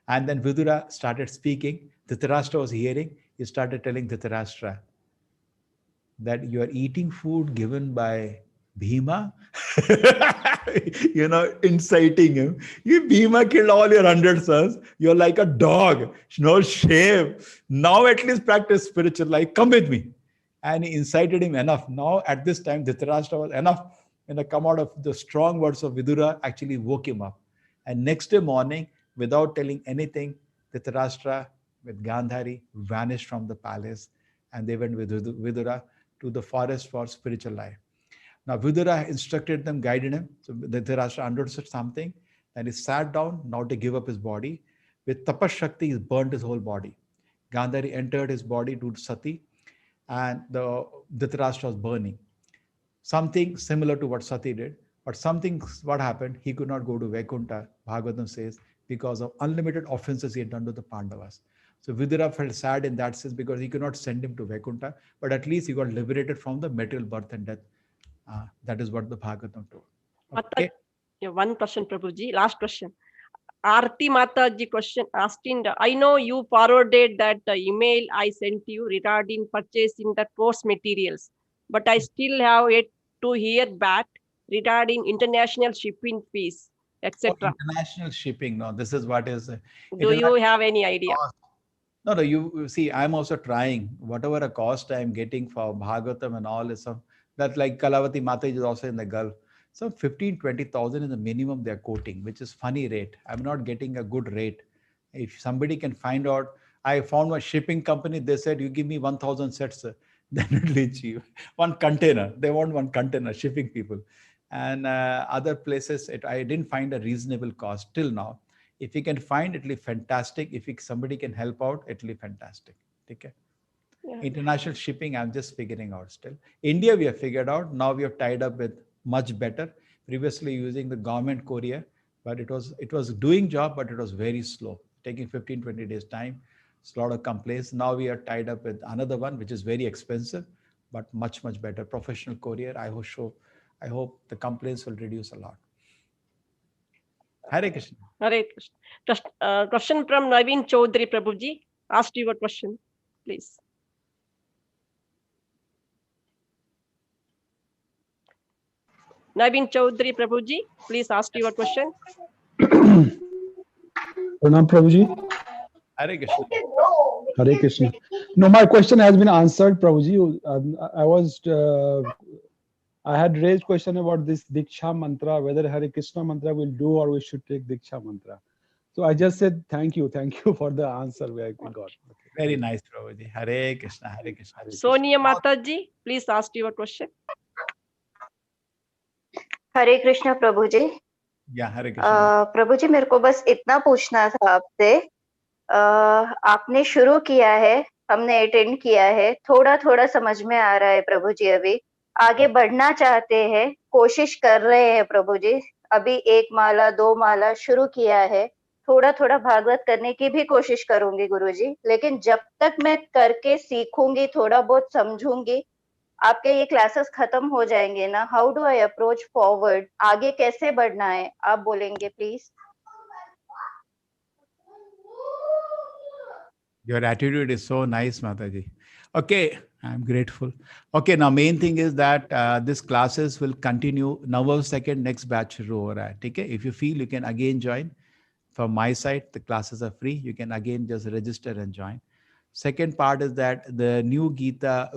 And then Vidura started speaking. Dhritarashtra was hearing. He started telling Dhritarashtra that you are eating food given by Bhima. Inciting him. You Bhima killed all your 100 sons. You're like a dog. No shame. Now at least practice spiritual life. Come with me. And he incited him enough. Now at this time, Dhritarashtra was enough. When I come out of the strong words of Vidura, actually woke him up. And next day morning, without telling anything, Dhritarashtra with Gandhari vanished from the palace, and they went with Vidura to the forest for spiritual life. Now Vidura instructed them, guided him. So Dhritarashtra understood something, and he sat down now to give up his body. With Tapas Shakti, he burnt his whole body. Gandhari entered his body to Sati, and the Dhritarashtra was burning. Something similar to what Sati did, but what happened, he could not go to Vaikuntha, Bhagavatam says, because of unlimited offenses he had done to the Pandavas. So Vidura felt sad in that sense because he could not send him to Vaikuntha, but at least he got liberated from the material birth and death. That is what the Bhagavatam told. Okay. One question, Prabhuji. Last question. Aarti Mataji question asking, I know you forwarded that email I sent you regarding purchasing the course materials, but I still have yet to hear back regarding international shipping fees, etc. International shipping. No, this is what is. Do you have any idea? No, you see, I'm also trying. Whatever a cost I'm getting for Bhagavatam and all is some, that like Kalavati Mataji is also in the Gulf. So 15,000-20,000 is the minimum they're quoting, which is funny rate. I'm not getting a good rate. If somebody can find out, I found my shipping company, they said, you give me 1,000 sets, then it'll be cheap. One container, they want one container, shipping people. And other places, I didn't find a reasonable cost till now. If you can find, it'll be fantastic. If somebody can help out, it'll be fantastic. Okay. Yeah. International shipping, I'm just figuring out still. India, we have figured out. Now we have tied up with much better. Previously using the government courier, but it was doing job, but it was very slow, taking 15-20 days time. It's a lot of complaints. Now we are tied up with another one, which is very expensive, but much better. Professional courier. I hope the complaints will reduce a lot. Hare Krishna. Hare Krishna. Question from Naveen Chaudhary, Prabhuji. Ask your question, please. Naveen Chaudhary, Prabhuji, please ask your question. Pranam, Prabhuji. Hare Krishna. Hare Krishna. No, my question has been answered, Prabhuji. I had raised question about this Diksha mantra, whether Hare Krishna mantra will do or we should take Diksha mantra. So I just said thank you for the answer we got. Okay. Very nice, Prabhuji. Hare Krishna, Hare Krishna. Sonia Mataji, please ask your question. हरे कृष्णा प्रभु जी। हरे कृष्णा। प्रभु जी, मेरे को बस इतना पूछना था आपसे। आपने शुरू किया है, हमने अटेंड किया है, थोड़ा समझ में आ रहा है प्रभु जी। अभी आगे बढ़ना चाहते हैं, कोशिश कर रहे हैं प्रभु जी। अभी 1 माला 2 माला शुरू किया है, थोड़ा भागवत करने की भी कोशिश करूंगी गुरु जी। लेकिन जब तक मैं करके सीखूंगी, थोड़ा बहुत समझूंगी, आपके ये क्लासेस खत्म हो जाएंगे ना। How do I approach forward? आगे कैसे बढ़ना है, आप बोलेंगे please. Your attitude is so nice, Mataji. Okay, I'm grateful. Okay, now main thing is that this classes will continue. November 2nd, next batch शुरू हो रहा है, ठीक है? If you feel, you can again join. From my side, the classes are free. You can again just register and join. Second part is that the new Gita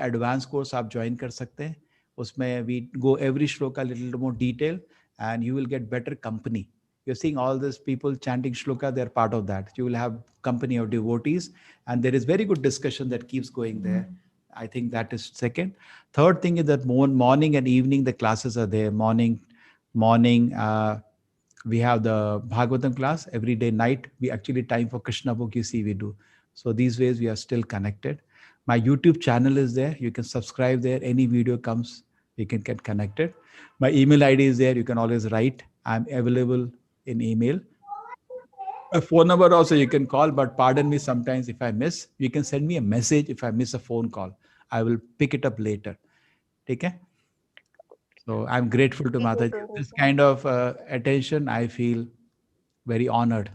Advanced course आप join कर सकते हैं. Usme we go every shloka a little more detail, and you will get better company. You're seeing all these people chanting shloka, they're part of that. You will have company of devotees, and there is very good discussion that keeps going there. I think that is second. Third thing is that morning and evening the classes are there. Morning, we have the Bhagavatam class. Every day night we actually time for Krishna book, you see we do. So these ways we are still connected. My YouTube channel is there. You can subscribe there. Any video comes, you can get connected. My email ID is there. You can always write. I'm available in email. A phone number also you can call, but pardon me sometimes if I miss. You can send me a message if I miss a phone call. I will pick it up later. Okay? So I'm grateful to Mataji. This kind of attention, I feel very honored.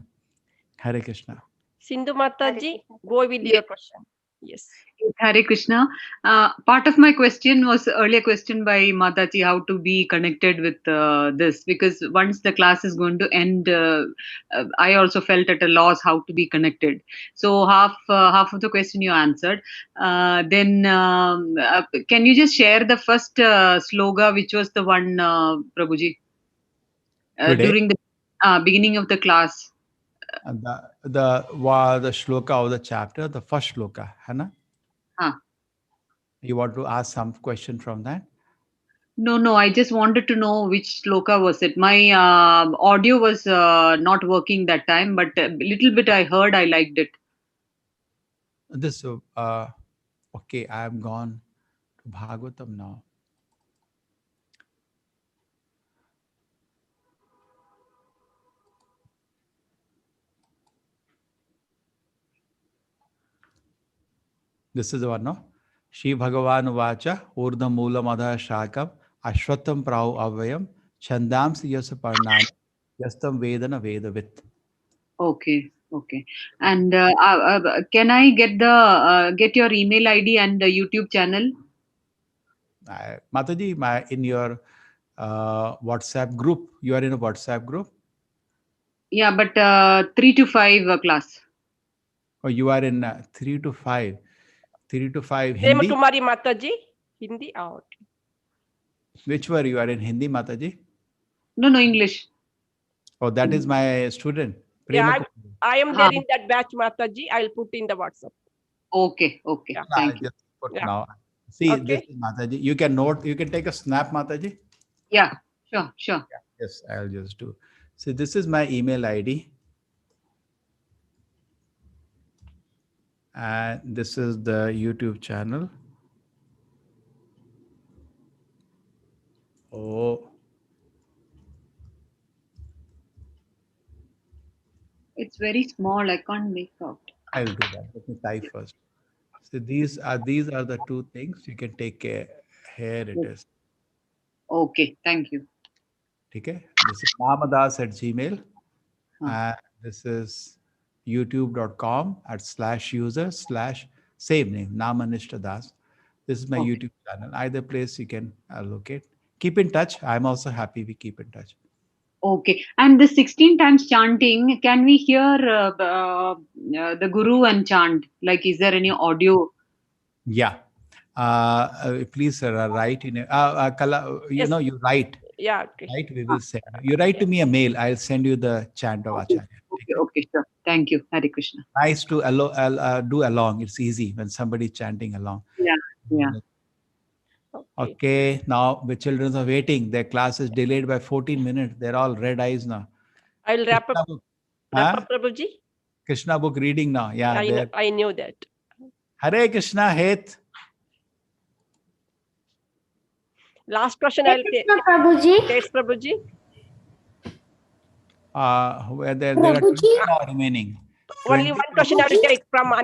Hare Krishna. Sindhu Mataji, go with Yes. your question. Yes. Hare Krishna. Part of my question was earlier question by Mataji, how to be connected with this, because once the class is going to end, I also felt at a loss how to be connected. So half of the question you answered. Then can you just share the first sloga, which was the one, Prabhuji, Today? during the beginning of the class? The shloka of the chapter, the first shloka, Hannah? You want to ask some question from that? No, I just wanted to know which sloka was it. My audio was not working that time, but a little bit I heard, I liked it. This, okay, I am gone to Bhagavatam now. This is the one, no? Shri Bhagavan Vacha, Urdha Mula Madha Shakam, Ashwatam Prahu Avayam, Chandamsi Yasa Parnam, Yastam Vedana Vedavit. Okay. And can I get get your email ID and the YouTube channel? Mataji, in your WhatsApp group, you are in a WhatsApp group? Yeah, but 3 to 5 class. Or you are in 3 to 5? 3 to 5 Same Hindi? Tumari Mataji, Hindi out. Which were you are in Hindi, Mataji? No, English. Oh, that is my student. Yeah, Prema Kumari. I am there in that batch, Mataji. I'll put in the WhatsApp. Okay. Yeah. Thank you. Just put Yeah. now. See, Okay. this is Mataji. You can note, you can take a snap, Mataji. Yeah, sure. Yes, I'll just do. So this is my email ID. And this is the YouTube channel. Oh, It's very small. I can't make out. I'll do that. Let me type first. So these are the two things you can take care. Here it is. Okay, thank you. Okay. This is namadas@gmail. And this is youtube.com/user/same name, Namanishta Das. This is my Okay. YouTube channel. Either place you can locate. Keep in touch. I'm also happy we keep in touch. Okay. And the 16 times chanting, can we hear the Guru and chant? Like, is there any audio? Yeah. Please write in Kala, Yes. you write. Yeah, okay. Right? We will send. You write to me a mail. I'll send you the chant of Acharya. Okay, sure. Thank you. Hare Krishna. Nice to do along. It's easy when somebody chanting along. Yeah. Okay, now the children are waiting. Their class is delayed by 14 minutes. They're all red eyes now. I'll wrap up, Prabhuji. Krishna book reading now. Yeah. I knew that. Hare Krishna, Het. Last question I'll take. Prabhuji. Yes, Prabhuji. Where there are 20 now remaining. Only one question I will take from